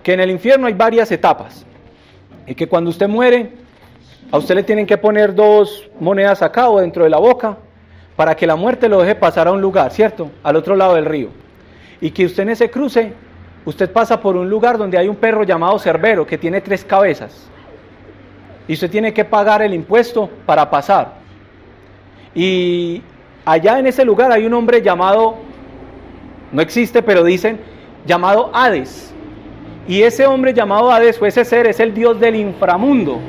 Que en el infierno hay varias etapas. Y que cuando usted muere, a usted le tienen que poner 2 monedas acá o dentro de la boca, para que la muerte lo deje pasar a un lugar, ¿cierto? Al otro lado del río. Y que usted en ese cruce, usted pasa por un lugar donde hay un perro llamado Cerbero, que tiene 3 cabezas. Y usted tiene que pagar el impuesto para pasar. Y allá en ese lugar hay un hombre llamado, no existe, pero dicen, llamado Hades. Y ese hombre llamado Hades, o ese ser, es el dios del inframundo.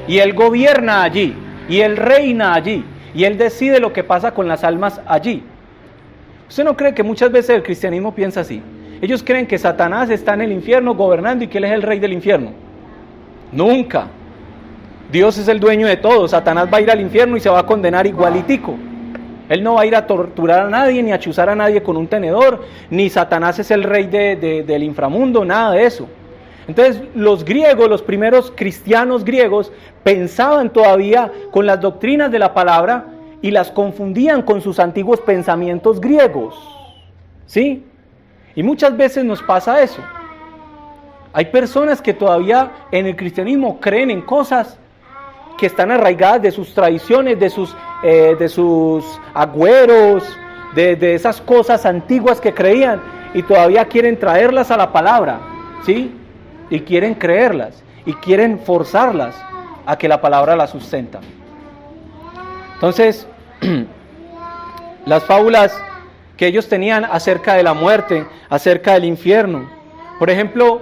Y él gobierna allí, y él reina allí, y él decide lo que pasa con las almas allí. ¿Usted no cree que muchas veces el cristianismo piensa así? Ellos creen que Satanás está en el infierno gobernando y que él es el rey del infierno. Nunca. Dios es el dueño de todo. Satanás va a ir al infierno y se va a condenar igualitico. Él no va a ir a torturar a nadie, ni a chuzar a nadie con un tenedor, ni Satanás es el rey del inframundo, nada de eso. Entonces los griegos, los primeros cristianos griegos, pensaban todavía con las doctrinas de la palabra y las confundían con sus antiguos pensamientos griegos, ¿sí? Y muchas veces nos pasa eso. Hay personas que todavía en el cristianismo creen en cosas que están arraigadas de sus tradiciones, de sus agüeros, de esas cosas antiguas que creían, y todavía quieren traerlas a la palabra, ¿sí? Y quieren creerlas, y quieren forzarlas a que la palabra las sustenta. Entonces, las fábulas que ellos tenían acerca de la muerte, acerca del infierno. Por ejemplo,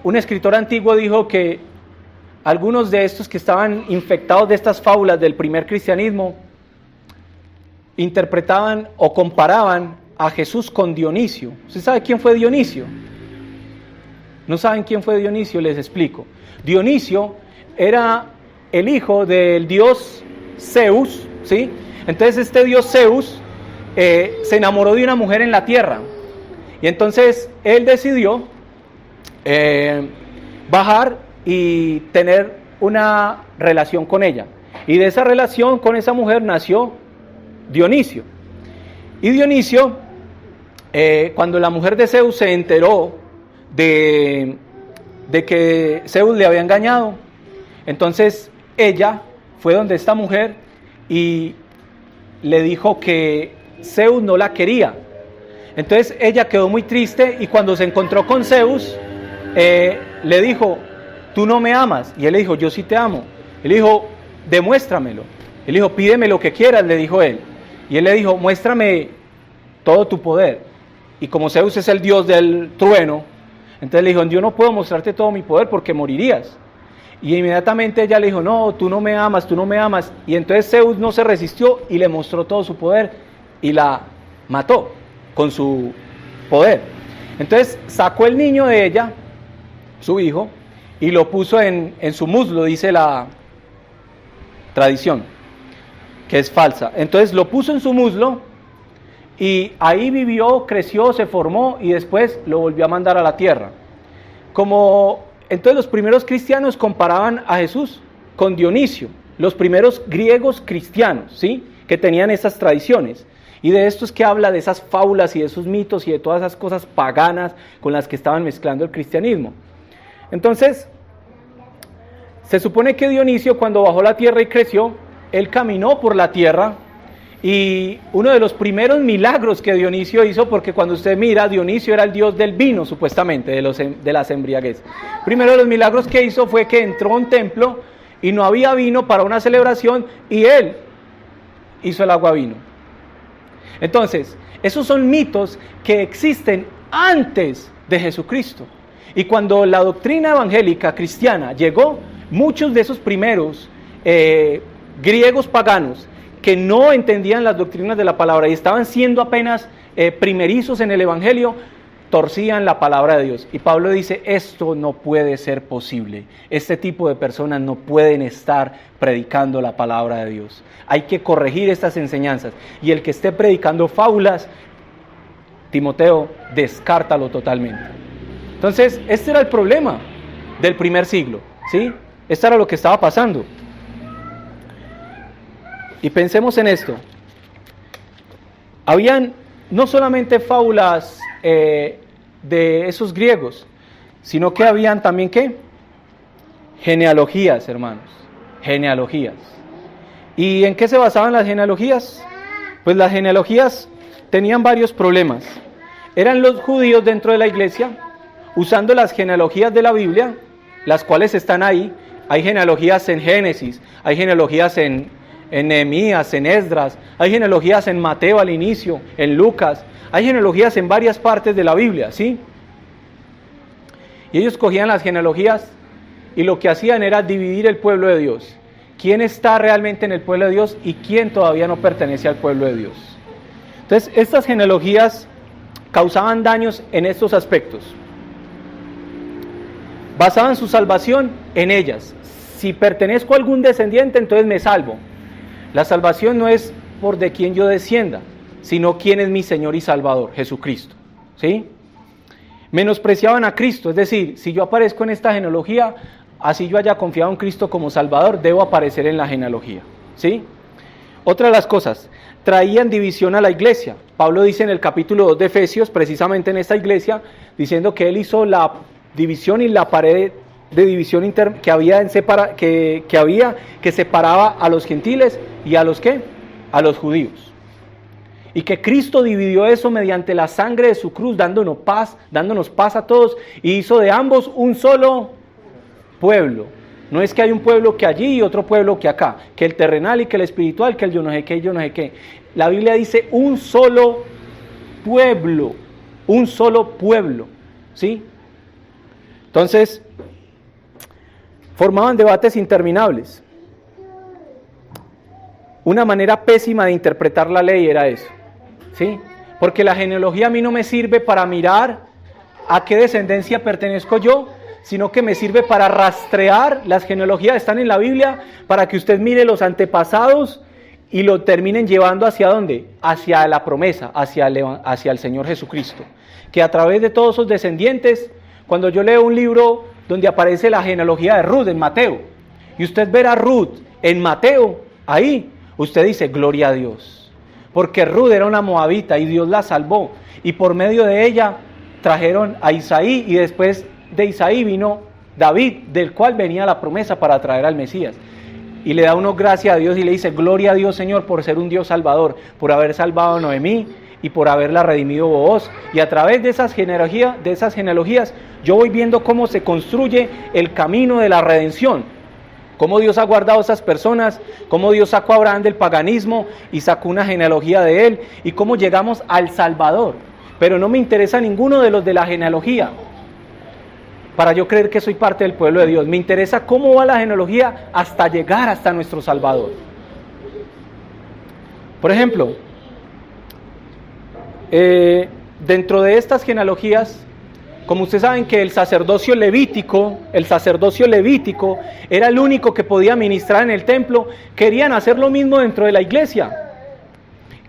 un escritor antiguo dijo que algunos de estos que estaban infectados de estas fábulas del primer cristianismo interpretaban o comparaban a Jesús con Dionisio. ¿Usted sabe quién fue Dionisio? ¿No saben quién fue Dionisio? Les explico. Dionisio era el hijo del dios Zeus, ¿sí? Entonces este dios Zeus se enamoró de una mujer en la tierra, y entonces él decidió bajar y tener una relación con ella, y de esa relación con esa mujer nació Dionisio. Y Dionisio, cuando la mujer de Zeus se enteró de que Zeus le había engañado, entonces ella fue donde esta mujer y le dijo que Zeus no la quería. Entonces ella quedó muy triste, y cuando se encontró con Zeus, le dijo: tú no me amas. Y él le dijo: yo sí te amo. Él dijo: demuéstramelo. Él dijo: pídeme lo que quieras, le dijo él. Y él le dijo: muéstrame todo tu poder. Y como Zeus es el dios del trueno, entonces le dijo: yo no puedo mostrarte todo mi poder porque morirías. Y inmediatamente ella le dijo: no, tú no me amas, tú no me amas. Y entonces Zeus no se resistió y le mostró todo su poder y la mató con su poder. Entonces sacó el niño de ella, su hijo, y lo puso en su muslo, dice la tradición, que es falsa. Entonces lo puso en su muslo, y ahí vivió, creció, se formó, y después lo volvió a mandar a la tierra. Entonces los primeros cristianos comparaban a Jesús con Dionisio, los primeros griegos cristianos, ¿sí?, que tenían esas tradiciones. Y de esto es que habla, de esas fábulas y de esos mitos y de todas esas cosas paganas con las que estaban mezclando el cristianismo. Entonces, se supone que Dionisio, cuando bajó a la tierra y creció, él caminó por la tierra, y uno de los primeros milagros que Dionisio hizo, porque cuando usted mira, Dionisio era el dios del vino, supuestamente, de las embriaguez. Primero de los milagros que hizo fue que entró a un templo y no había vino para una celebración, y él hizo el agua vino. Entonces, esos son mitos que existen antes de Jesucristo. Y cuando la doctrina evangélica cristiana llegó, muchos de esos primeros griegos paganos que no entendían las doctrinas de la palabra y estaban siendo apenas primerizos en el evangelio, torcían la palabra de Dios. Y Pablo dice: esto no puede ser posible. Este tipo de personas no pueden estar predicando la palabra de Dios. Hay que corregir estas enseñanzas. Y el que esté predicando fábulas, Timoteo, descártalo totalmente. Entonces, este era el problema del primer siglo, ¿sí? Esto era lo que estaba pasando. Y pensemos en esto. Habían no solamente fábulas de esos griegos, sino que habían también, ¿qué? Genealogías, hermanos. Genealogías. ¿Y en qué se basaban las genealogías? Pues las genealogías tenían varios problemas. Eran los judíos dentro de la iglesia, usando las genealogías de la Biblia, las cuales están ahí. Hay genealogías en Génesis, hay genealogías en Nehemías, en Esdras, hay genealogías en Mateo al inicio, en Lucas, hay genealogías en varias partes de la Biblia, ¿sí? Y ellos cogían las genealogías y lo que hacían era dividir el pueblo de Dios. ¿Quién está realmente en el pueblo de Dios y quién todavía no pertenece al pueblo de Dios? Entonces, estas genealogías causaban daños en estos aspectos. Basaban su salvación en ellas. Si pertenezco a algún descendiente, entonces me salvo. La salvación no es por de quién yo descienda, sino quién es mi Señor y Salvador, Jesucristo, ¿sí? Menospreciaban a Cristo, es decir, si yo aparezco en esta genealogía, así yo haya confiado en Cristo como Salvador, debo aparecer en la genealogía, ¿sí? Otra de las cosas, traían división a la iglesia. Pablo dice en el capítulo 2 de Efesios, precisamente en esta iglesia, diciendo que él hizo la división y la pared de división que había que separaba a los gentiles y a los ¿qué? A los judíos. Y que Cristo dividió eso mediante la sangre de su cruz, dándonos paz a todos, y hizo de ambos un solo pueblo. No es que hay un pueblo que allí y otro pueblo que acá, que el terrenal y que el espiritual, que el yo no sé qué y yo no sé qué. La Biblia dice un solo pueblo, ¿sí? Entonces, formaban debates interminables. Una manera pésima de interpretar la ley era eso, ¿sí? Porque la genealogía a mí no me sirve para mirar a qué descendencia pertenezco yo, sino que me sirve para rastrear. Las genealogías están en la Biblia para que usted mire los antepasados y lo terminen llevando ¿hacia dónde? Hacia la promesa, hacia el Señor Jesucristo. Que a través de todos esos descendientes, cuando yo leo un libro donde aparece la genealogía de Ruth en Mateo, y usted ver a Ruth en Mateo, ahí, usted dice, gloria a Dios. Porque Ruth era una moabita y Dios la salvó. Y por medio de ella trajeron a Isaí, y después de Isaí vino David, del cual venía la promesa para traer al Mesías. Y le da uno gracias a Dios y le dice, gloria a Dios, Señor, por ser un Dios salvador, por haber salvado a Noemí y por haberla redimido Booz. Y a través de esas genealogías, yo voy viendo cómo se construye el camino de la redención. Cómo Dios ha guardado a esas personas, cómo Dios sacó a Abraham del paganismo y sacó una genealogía de él, y cómo llegamos al Salvador. Pero no me interesa ninguno de los de la genealogía para yo creer que soy parte del pueblo de Dios. Me interesa cómo va la genealogía hasta llegar hasta nuestro Salvador. Por ejemplo, dentro de estas genealogías, como ustedes saben que el sacerdocio levítico era el único que podía ministrar en el templo, querían hacer lo mismo dentro de la iglesia.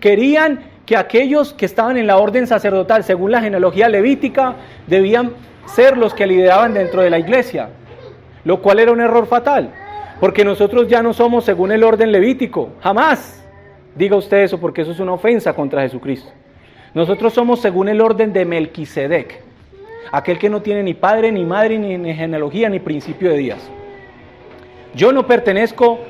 Querían que aquellos que estaban en la orden sacerdotal, según la genealogía levítica, debían ser los que lideraban dentro de la iglesia, lo cual era un error fatal, porque nosotros ya no somos según el orden levítico, jamás diga usted eso, porque eso es una ofensa contra Jesucristo. Nosotros somos según el orden de Melquisedec, aquel que no tiene ni padre, ni madre, ni genealogía, ni principio de días. Yo no pertenezco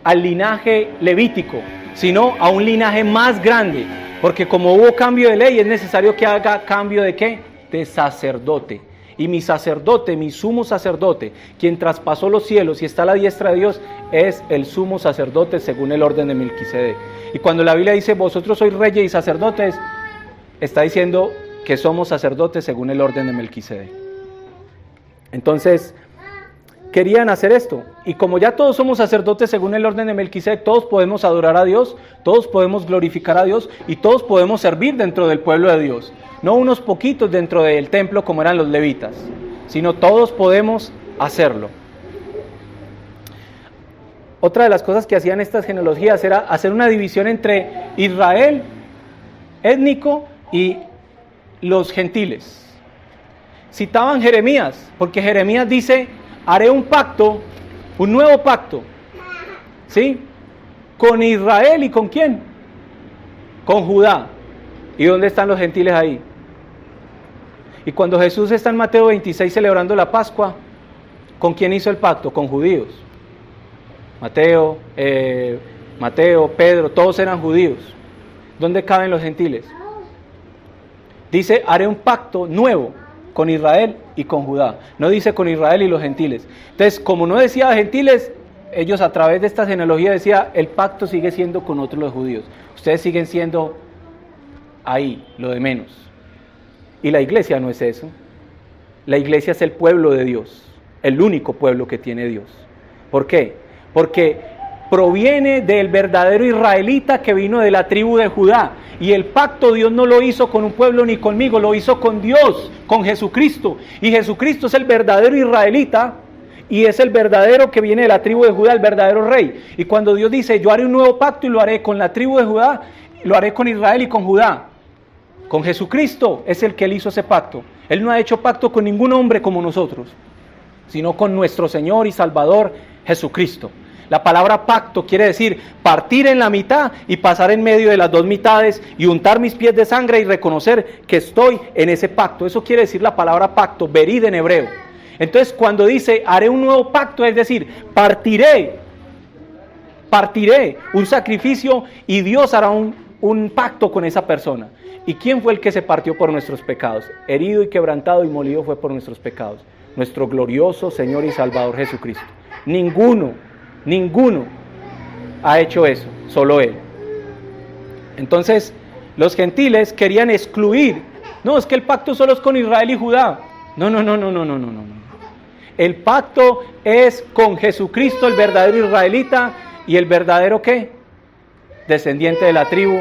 al linaje levítico, sino a un linaje más grande, porque como hubo cambio de ley, es necesario que haga cambio de ¿qué? De sacerdote. Y mi sacerdote, mi sumo sacerdote, quien traspasó los cielos y está a la diestra de Dios, es el sumo sacerdote según el orden de Melquisedec. Y cuando la Biblia dice, vosotros sois reyes y sacerdotes, está diciendo que somos sacerdotes según el orden de Melquisedec. Entonces, querían hacer esto. Y como ya todos somos sacerdotes según el orden de Melquisedec, todos podemos adorar a Dios, todos podemos glorificar a Dios y todos podemos servir dentro del pueblo de Dios. No unos poquitos dentro del templo como eran los levitas, sino todos podemos hacerlo. Otra de las cosas que hacían estas genealogías era hacer una división entre Israel étnico y los gentiles. Citaban Jeremías, porque Jeremías dice, haré un pacto, un nuevo pacto, ¿sí? Con Israel, ¿y con quién? Con Judá. ¿Y dónde están los gentiles ahí? Y cuando Jesús está en Mateo 26 celebrando la Pascua, ¿con quién hizo el pacto? Con judíos. Mateo, Pedro, todos eran judíos. ¿Dónde caben los gentiles? Dice, haré un pacto nuevo con Israel y con Judá. No dice con Israel y los gentiles. Entonces, como no decía gentiles, ellos a través de esta genealogía decía, el pacto sigue siendo con otros los judíos. Ustedes siguen siendo ahí, lo de menos. Y la iglesia no es eso. La iglesia es el pueblo de Dios, el único pueblo que tiene Dios. ¿Por qué? Porque proviene del verdadero israelita que vino de la tribu de Judá. Y el pacto Dios no lo hizo con un pueblo ni conmigo, lo hizo con Dios, con Jesucristo. Y Jesucristo es el verdadero israelita y es el verdadero que viene de la tribu de Judá, el verdadero rey. Y cuando Dios dice, yo haré un nuevo pacto y lo haré con la tribu de Judá, lo haré con Israel y con Judá. Con Jesucristo es el que él hizo ese pacto. Él no ha hecho pacto con ningún hombre como nosotros, sino con nuestro Señor y Salvador Jesucristo. La palabra pacto quiere decir partir en la mitad y pasar en medio de las dos mitades y untar mis pies de sangre y reconocer que estoy en ese pacto. Eso quiere decir la palabra pacto, berid en hebreo. Entonces cuando dice haré un nuevo pacto, es decir, partiré un sacrificio y Dios hará un pacto con esa persona. ¿Y quién fue el que se partió por nuestros pecados? Herido y quebrantado y molido fue por nuestros pecados. Nuestro glorioso Señor y Salvador Jesucristo. Ninguno ha hecho eso, solo Él. Entonces, los gentiles querían excluir. No, es que el pacto solo es con Israel y Judá. No. El pacto es con Jesucristo, el verdadero israelita, y el verdadero ¿qué? Descendiente de la tribu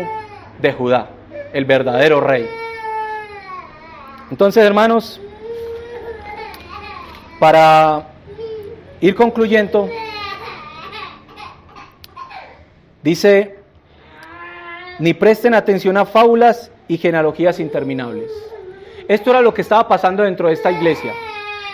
de Judá, el verdadero rey. Entonces, hermanos, para ir concluyendo, dice, ni presten atención a fábulas y genealogías interminables. Esto era lo que estaba pasando dentro de esta iglesia.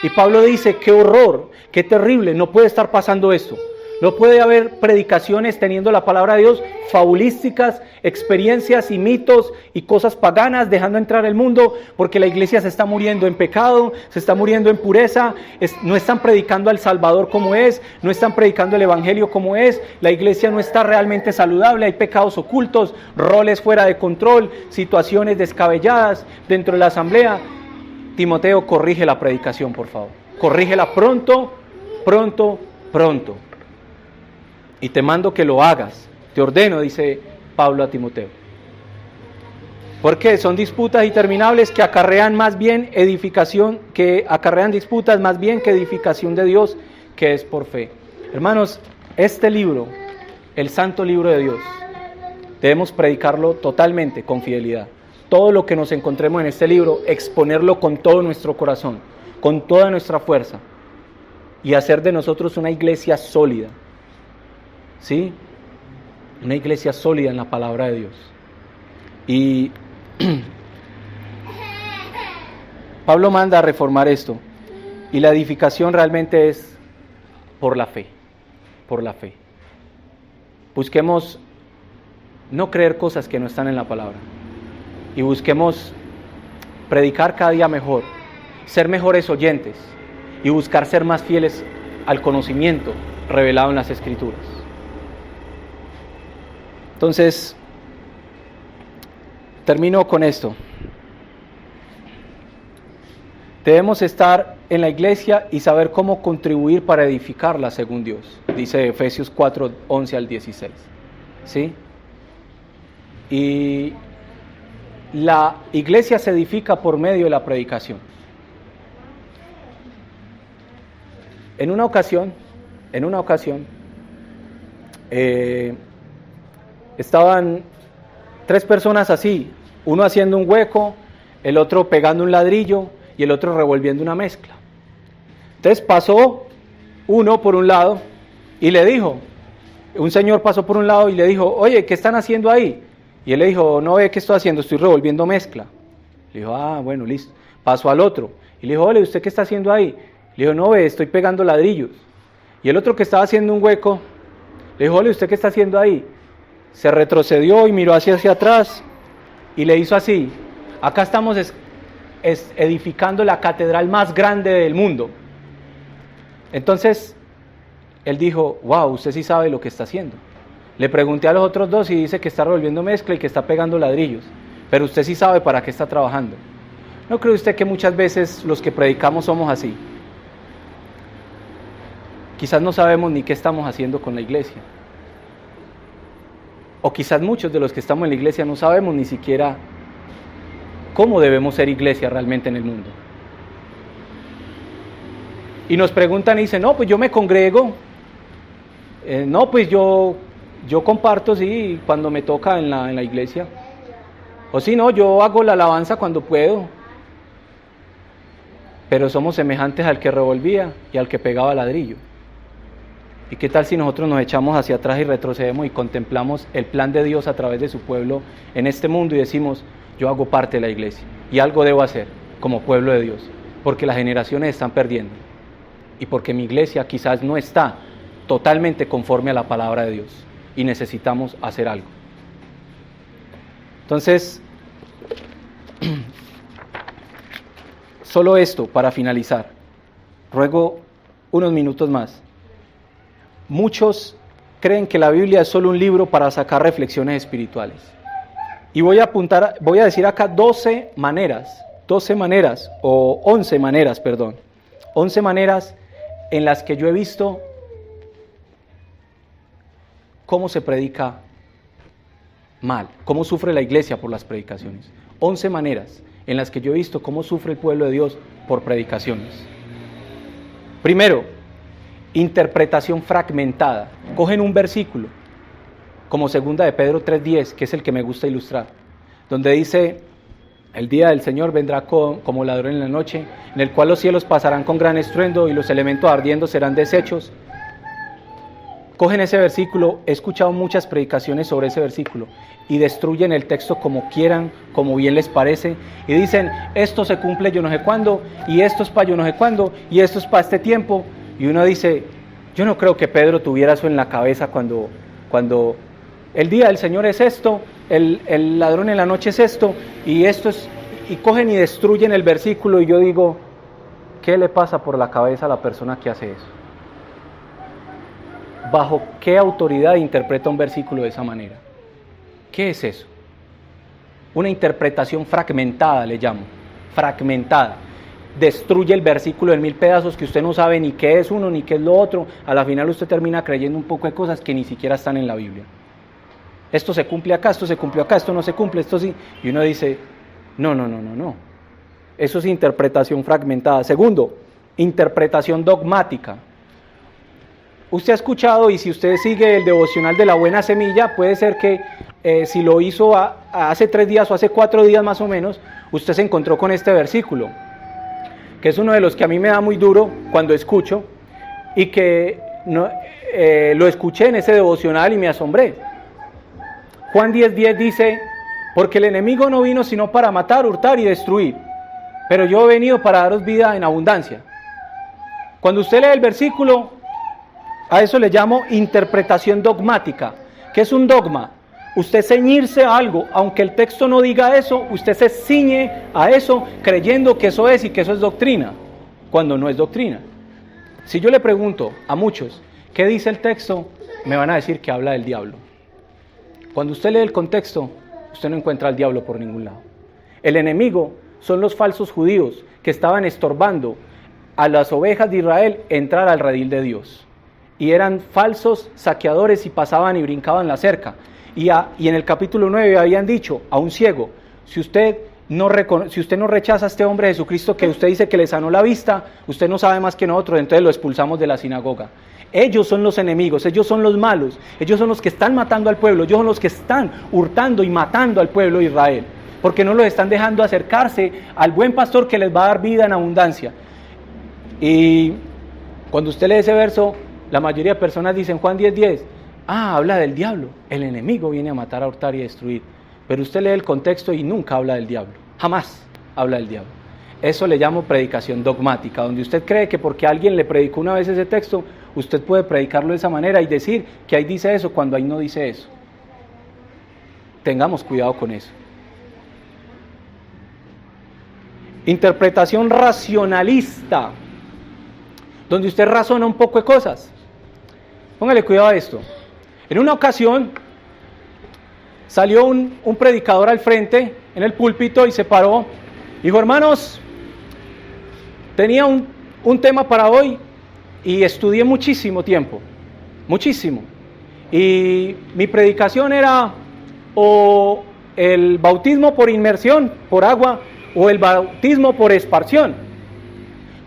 Y Pablo dice, qué horror, qué terrible, no puede estar pasando esto. No puede haber predicaciones teniendo la palabra de Dios, fabulísticas, experiencias y mitos y cosas paganas dejando entrar el mundo, porque la iglesia se está muriendo en pecado, se está muriendo en pureza, no están predicando al Salvador como es, no están predicando el Evangelio como es, la iglesia no está realmente saludable, hay pecados ocultos, roles fuera de control, situaciones descabelladas dentro de la asamblea. Timoteo, corrige la predicación, por favor. Corrígela pronto. Y te mando que lo hagas. Te ordeno, dice Pablo a Timoteo. Porque son disputas interminables que acarrean más bien edificación, que acarrean disputas más bien que edificación de Dios, que es por fe. Hermanos, este libro, el santo libro de Dios, debemos predicarlo totalmente con fidelidad. Todo lo que nos encontremos en este libro, exponerlo con todo nuestro corazón, con toda nuestra fuerza, y hacer de nosotros una iglesia sólida. ¿Sí? Una iglesia sólida en la palabra de Dios. Y Pablo manda a reformar esto. Y la edificación realmente es por la fe. Por la fe. Busquemos no creer cosas que no están en la palabra. Y busquemos predicar cada día mejor. Ser mejores oyentes. Y buscar ser más fieles al conocimiento revelado en las Escrituras. Entonces, termino con esto. Debemos estar en la iglesia y saber cómo contribuir para edificarla según Dios, dice Efesios 4, 11 al 16. ¿Sí? Y la iglesia se edifica por medio de la predicación. En una ocasión, estaban 3 personas así, uno haciendo un hueco, el otro pegando un ladrillo y el otro revolviendo una mezcla. Entonces pasó uno por un lado y le dijo, un señor pasó por un lado y le dijo, oye, ¿qué están haciendo ahí? Y él le dijo, no ve qué estoy haciendo, estoy revolviendo mezcla. Le dijo, bueno, listo. Pasó al otro y le dijo, oye, ¿usted qué está haciendo ahí? Le dijo, no ve, estoy pegando ladrillos. Y el otro que estaba haciendo un hueco, le dijo, oye, ¿usted qué está haciendo ahí? Se retrocedió y miró hacia atrás y le hizo así. Acá estamos edificando la catedral más grande del mundo. Entonces, él dijo, wow, usted sí sabe lo que está haciendo. Le pregunté a los otros 2 y dice que está revolviendo mezcla y que está pegando ladrillos. Pero usted sí sabe para qué está trabajando. ¿No cree usted que muchas veces los que predicamos somos así? Quizás no sabemos ni qué estamos haciendo con la iglesia. O quizás muchos de los que estamos en la iglesia no sabemos ni siquiera cómo debemos ser iglesia realmente en el mundo. Y nos preguntan y dicen, no, pues yo me congrego, no, pues yo comparto, sí, cuando me toca en la iglesia. O si no, yo hago la alabanza cuando puedo. Pero somos semejantes al que revolvía y al que pegaba ladrillo. ¿Y qué tal si nosotros nos echamos hacia atrás y retrocedemos y contemplamos el plan de Dios a través de su pueblo en este mundo y decimos, yo hago parte de la iglesia y algo debo hacer como pueblo de Dios, porque las generaciones están perdiendo y porque mi iglesia quizás no está totalmente conforme a la palabra de Dios y necesitamos hacer algo? Entonces, solo esto para finalizar. Ruego unos minutos más. Muchos creen que la Biblia es solo un libro para sacar reflexiones espirituales. Y voy a decir acá 11 maneras en las que yo he visto cómo se predica mal. ¿Cómo sufre la iglesia por las predicaciones? 11 maneras en las que yo he visto cómo sufre el pueblo de Dios por predicaciones. Primero, interpretación fragmentada. Cogen un versículo, como 2 de Pedro 3:10, que es el que me gusta ilustrar, donde dice: el día del Señor vendrá como ladrón en la noche, en el cual los cielos pasarán con gran estruendo y los elementos ardiendo serán deshechos. Cogen ese versículo, he escuchado muchas predicaciones sobre ese versículo y destruyen el texto como quieran, como bien les parece, y dicen: esto se cumple yo no sé cuándo, y esto es para yo no sé cuándo, y esto es para este tiempo. Y uno dice: yo no creo que Pedro tuviera eso en la cabeza cuando el día del Señor es esto, el ladrón en la noche es esto, y esto es, y cogen y destruyen el versículo. Y yo digo: ¿qué le pasa por la cabeza a la persona que hace eso? ¿Bajo qué autoridad interpreta un versículo de esa manera? ¿Qué es eso? Una interpretación fragmentada, le llamo, fragmentada. Destruye el versículo en 1000 pedazos que usted no sabe ni qué es uno ni qué es lo otro. A la final usted termina creyendo un poco de cosas que ni siquiera están en la Biblia. Esto se cumple acá, esto se cumplió acá, esto no se cumple, esto sí. Y uno dice: no. Eso es interpretación fragmentada. Segundo, interpretación dogmática. Usted ha escuchado, y si usted sigue el devocional de la buena semilla, puede ser que si lo hizo hace 3 días o hace 4 días más o menos, usted se encontró con este versículo, que es uno de los que a mí me da muy duro cuando escucho, y que lo escuché en ese devocional y me asombré. Juan 10:10 dice: porque el enemigo no vino sino para matar, hurtar y destruir, pero yo he venido para daros vida en abundancia. Cuando usted lee el versículo, a eso le llamo interpretación dogmática. ¿Qué es un dogma? Usted ceñirse a algo, aunque el texto no diga eso, usted se ciñe a eso creyendo que eso es y que eso es doctrina, cuando no es doctrina. Si yo le pregunto a muchos: ¿qué dice el texto?, me van a decir que habla del diablo. Cuando usted lee el contexto, usted no encuentra al diablo por ningún lado. El enemigo son los falsos judíos que estaban estorbando a las ovejas de Israel entrar al redil de Dios. Y eran falsos saqueadores y pasaban y brincaban la cerca. Y en el capítulo 9 habían dicho a un ciego: si usted no rechaza a este hombre Jesucristo que usted dice que le sanó la vista, usted no sabe más que nosotros, entonces lo expulsamos de la sinagoga. Ellos son los enemigos, ellos son los malos, ellos son los que están matando al pueblo, ellos son los que están hurtando y matando al pueblo de Israel, porque no los están dejando acercarse al buen pastor que les va a dar vida en abundancia. Y cuando usted lee ese verso, la mayoría de personas dicen: Juan 10:10, habla del diablo, el enemigo viene a matar, a hurtar y a destruir. Pero usted lee el contexto y nunca habla del diablo, jamás habla del diablo. Eso le llamo predicación dogmática, donde usted cree que porque alguien le predicó una vez ese texto, usted puede predicarlo de esa manera y decir que ahí dice eso cuando ahí no dice eso. Tengamos cuidado con eso. Interpretación racionalista, donde usted razona un poco de cosas. Póngale cuidado a esto. En una ocasión salió un predicador al frente en el púlpito y se paró. Dijo: hermanos, tenía un tema para hoy y estudié muchísimo tiempo, muchísimo. Y mi predicación era o el bautismo por inmersión, por agua, o el bautismo por esparción.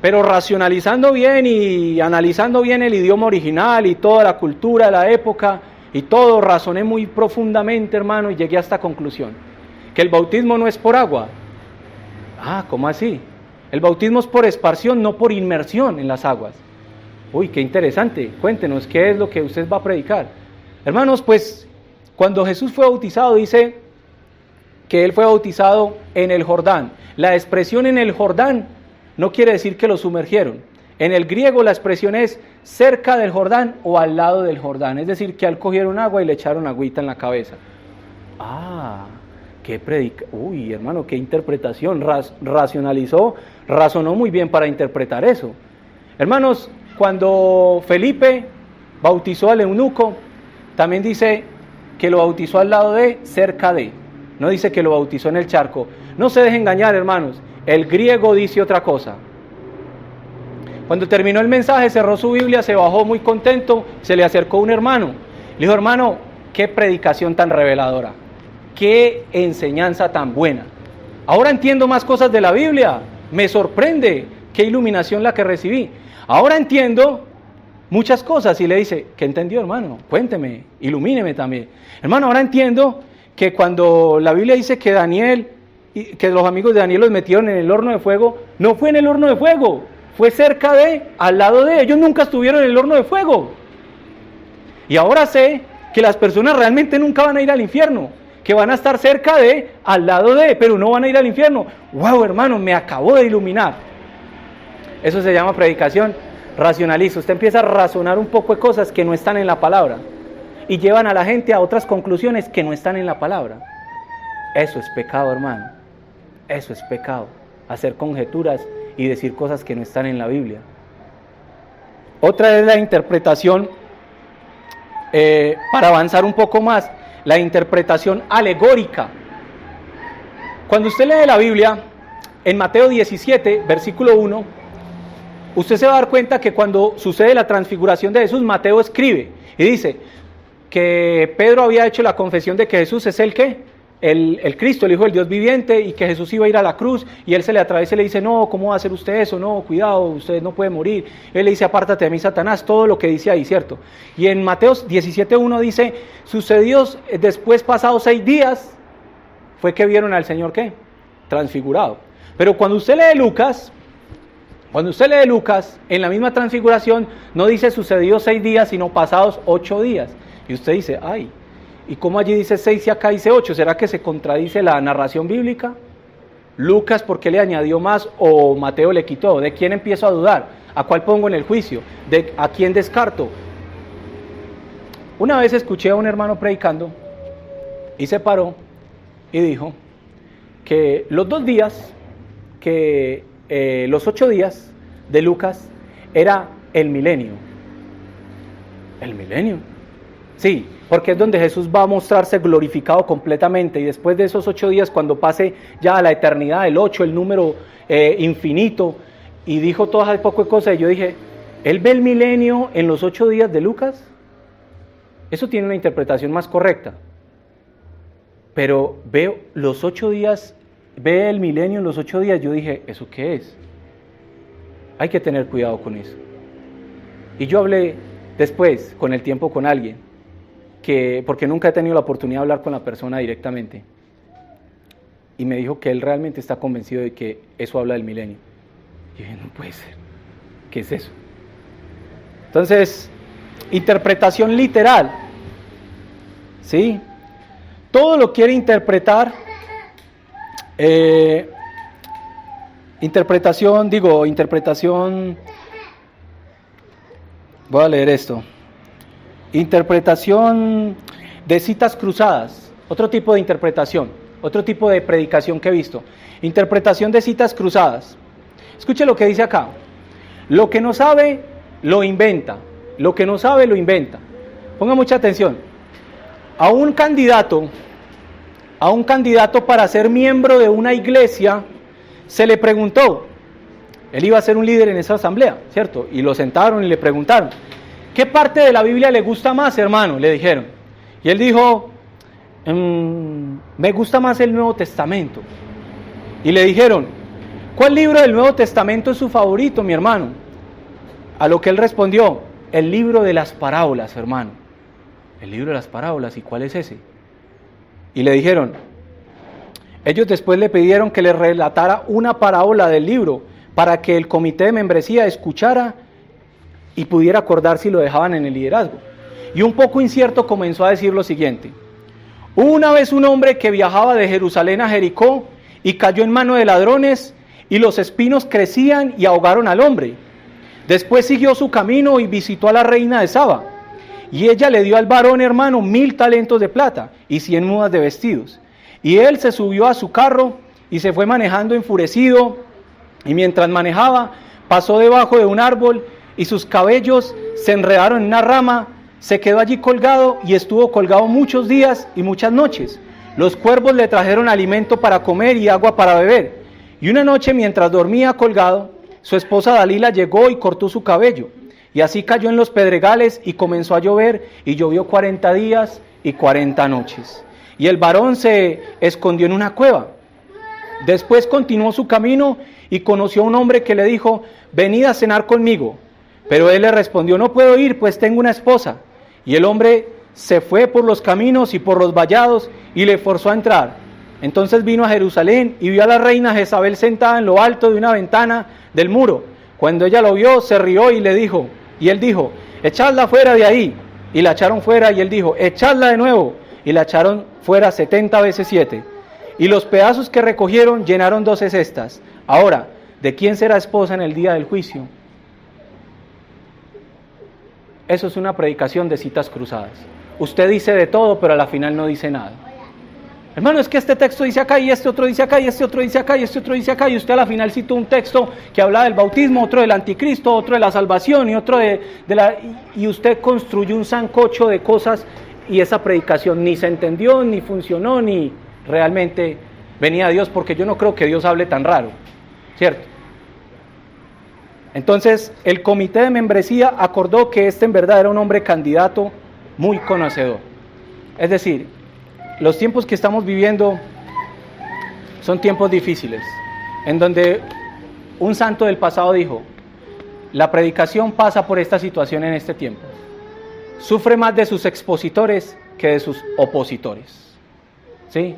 Pero racionalizando bien y analizando bien el idioma original y toda la cultura de la época y todo, razoné muy profundamente, hermano, y llegué a esta conclusión: que el bautismo no es por agua. ¿Cómo así? El bautismo es por esparción, no por inmersión en las aguas. Uy, qué interesante. Cuéntenos, ¿qué es lo que usted va a predicar? Hermanos, pues, cuando Jesús fue bautizado, dice que Él fue bautizado en el Jordán. La expresión en el Jordán no quiere decir que lo sumergieron. En el griego la expresión es cerca del Jordán o al lado del Jordán. Es decir, que al cogieron agua y le echaron agüita en la cabeza. Qué Uy, hermano, qué interpretación. Razonó muy bien para interpretar eso. Hermanos, cuando Felipe bautizó al eunuco, también dice que lo bautizó al lado de, cerca de. No dice que lo bautizó en el charco. No se dejen engañar, hermanos. El griego dice otra cosa. Cuando terminó el mensaje, cerró su Biblia, se bajó muy contento, se le acercó un hermano. Le dijo: hermano, qué predicación tan reveladora. qué enseñanza tan buena. Ahora entiendo más cosas de la Biblia, me sorprende, qué iluminación la que recibí. Ahora entiendo muchas cosas y le dice, ¿qué entendió, hermano? Cuénteme, ilumíneme también. Hermano, ahora entiendo que cuando la Biblia dice que Daniel, que los amigos de Daniel los metieron en el horno de fuego, no fue en el horno de fuego, fue cerca de, al lado de, ellos nunca estuvieron en el horno de fuego. Y ahora sé que las personas realmente nunca van a ir al infierno, que van a estar cerca de, al lado de, pero no van a ir al infierno. ¡Wow, hermano! Me acabó de iluminar. Eso se llama predicación racionalista. Usted empieza a razonar un poco de cosas que no están en la palabra y llevan a la gente a otras conclusiones que no están en la palabra. Eso es pecado, hermano. Eso es pecado. Hacer conjeturas y decir cosas que no están en la Biblia. Otra es la interpretación, para avanzar un poco más, la interpretación alegórica. Cuando usted lee la Biblia, en Mateo 17, versículo 1, usted se va a dar cuenta que cuando sucede la transfiguración de Jesús, Mateo escribe y dice que Pedro había hecho la confesión de que Jesús es el Cristo, el Hijo del Dios viviente, y que Jesús iba a ir a la cruz, y él se le atraviesa y le dice, no, ¿cómo va a hacer usted eso? No, cuidado, usted no puede morir. Él le dice, apártate de mí, Satanás, todo lo que dice ahí, ¿cierto? Y en Mateo 17:1 dice, sucedió después, pasados 6 días, fue que vieron al Señor, ¿qué? Transfigurado. Pero cuando usted lee Lucas, en la misma transfiguración, no dice sucedió 6 días, sino pasados 8 días. Y usted dice, ay, ¿y cómo allí dice 6 y acá dice 8? ¿Será que se contradice la narración bíblica? Lucas, ¿por qué le añadió más o Mateo le quitó? ¿De quién empiezo a dudar? ¿A cuál pongo en el juicio? ¿A quién descarto? Una vez escuché a un hermano predicando y se paró y dijo que los 2 días, los 8 días de Lucas era el milenio. ¿El milenio? Sí, porque es donde Jesús va a mostrarse glorificado completamente, y después de esos 8 días, cuando pase ya a la eternidad, el 8, el número infinito, y dijo todas esas poco de cosas, y yo dije, ¿él ve el milenio en los 8 días de Lucas? Eso tiene una interpretación más correcta, pero veo los 8 días, ve el milenio en los 8 días, yo dije, ¿eso qué es? Hay que tener cuidado con eso. Y yo hablé después, con el tiempo, con alguien, porque nunca he tenido la oportunidad de hablar con la persona directamente, y me dijo que él realmente está convencido de que eso habla del milenio. Y dije, no puede ser, ¿qué es eso? Entonces, interpretación literal, ¿sí? Todo lo quiere interpretar, interpretación, voy a leer esto. Interpretación de citas cruzadas, otro tipo de interpretación, otro tipo de predicación que he visto. Interpretación de citas cruzadas. Escuche lo que dice acá. Lo que no sabe, lo inventa. Lo que no sabe, lo inventa. Ponga mucha atención. A un candidato para ser miembro de una iglesia, se le preguntó, él iba a ser un líder en esa asamblea, ¿cierto? Y lo sentaron y le preguntaron, ¿qué parte de la Biblia le gusta más, hermano? Le dijeron. Y él dijo, me gusta más el Nuevo Testamento. Y le dijeron, ¿cuál libro del Nuevo Testamento es su favorito, mi hermano? A lo que él respondió, el libro de las parábolas, hermano. El libro de las parábolas, ¿y cuál es ese? Y le dijeron, ellos después le pidieron que le relatara una parábola del libro para que el comité de membresía escuchara y pudiera acordar si lo dejaban en el liderazgo. Y un poco incierto comenzó a decir lo siguiente: hubo una vez un hombre que viajaba de Jerusalén a Jericó y cayó en mano de ladrones, y los espinos crecían y ahogaron al hombre. Después siguió su camino y visitó a la reina de Saba, y ella le dio al varón, hermano, 1000 talentos de plata y 100 mudas de vestidos. Y él se subió a su carro y se fue manejando enfurecido, y mientras manejaba pasó debajo de un árbol y sus cabellos se enredaron en una rama, se quedó allí colgado y estuvo colgado muchos días y muchas noches. Los cuervos le trajeron alimento para comer y agua para beber. Y una noche, mientras dormía colgado, su esposa Dalila llegó y cortó su cabello. Y así cayó en los pedregales y comenzó a llover, y llovió 40 días y 40 noches. y el varón se escondió en una cueva. Después continuó su camino y conoció a un hombre que le dijo: venid a cenar conmigo. Pero él le respondió: no puedo ir, pues tengo una esposa. Y el hombre se fue por los caminos y por los vallados y le forzó a entrar. Entonces vino a Jerusalén y vio a la reina Jezabel sentada en lo alto de una ventana del muro. Cuando ella lo vio, se rió y él dijo: echadla fuera de ahí. Y la echaron fuera, y él dijo: echadla de nuevo. Y la echaron fuera 70 veces 7. Y los pedazos que recogieron llenaron 12 cestas. Ahora, ¿de quién será esposa en el día del juicio? Eso es una predicación de citas cruzadas. Usted dice de todo, pero a la final no dice nada. Hermano, es que este texto dice acá, y este otro dice acá, y este otro dice acá, y este otro dice acá, y usted a la final citó un texto que habla del bautismo, otro del anticristo, otro de la salvación, y otro y usted construyó un sancocho de cosas, y esa predicación ni se entendió, ni funcionó, ni realmente venía a Dios, porque yo no creo que Dios hable tan raro, ¿cierto? Entonces, el comité de membresía acordó que este en verdad era un hombre candidato muy conocedor. Es decir, los tiempos que estamos viviendo son tiempos difíciles, en donde un santo del pasado dijo: la predicación pasa por esta situación en este tiempo. Sufre más de sus expositores que de sus opositores. ¿Sí?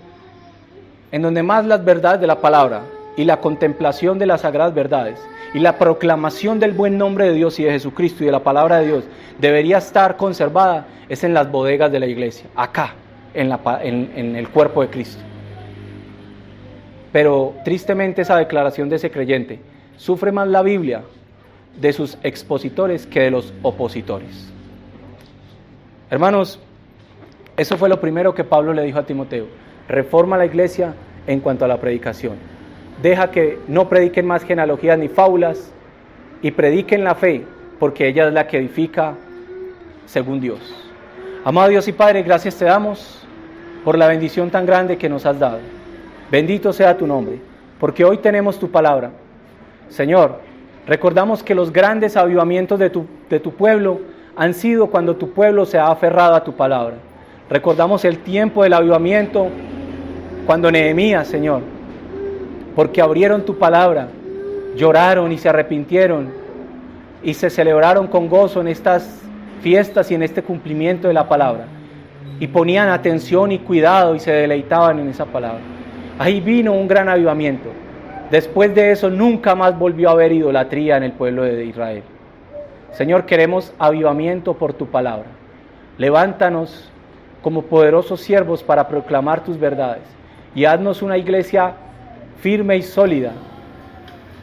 En donde más las verdades de la palabra y la contemplación de las sagradas verdades y la proclamación del buen nombre de Dios y de Jesucristo y de la palabra de Dios debería estar conservada es en las bodegas de la iglesia, acá, en el cuerpo de Cristo. Pero tristemente esa declaración de ese creyente: sufre más la Biblia de sus expositores que de los opositores. Hermanos, eso fue lo primero que Pablo le dijo a Timoteo: reforma la iglesia en cuanto a la predicación. Deja que no prediquen más genealogías ni fábulas, y prediquen la fe, porque ella es la que edifica según Dios. Amado Dios y Padre, gracias te damos por la bendición tan grande que nos has dado. Bendito sea tu nombre, porque hoy tenemos tu palabra. Señor, recordamos que los grandes avivamientos de tu pueblo han sido cuando tu pueblo se ha aferrado a tu palabra. Recordamos el tiempo del avivamiento cuando Nehemías, Señor, porque abrieron tu palabra, lloraron y se arrepintieron y se celebraron con gozo en estas fiestas y en este cumplimiento de la palabra, y ponían atención y cuidado y se deleitaban en esa palabra. Ahí vino un gran avivamiento. Después de eso nunca más volvió a haber idolatría en el pueblo de Israel. Señor, queremos avivamiento por tu palabra. Levántanos como poderosos siervos para proclamar tus verdades, y haznos una iglesia firme y sólida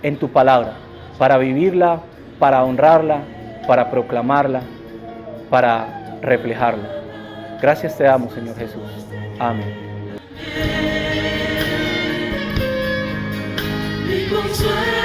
en tu palabra, para vivirla, para honrarla, para proclamarla, para reflejarla. Gracias te damos, Señor Jesús. Amén. Mi consuelo.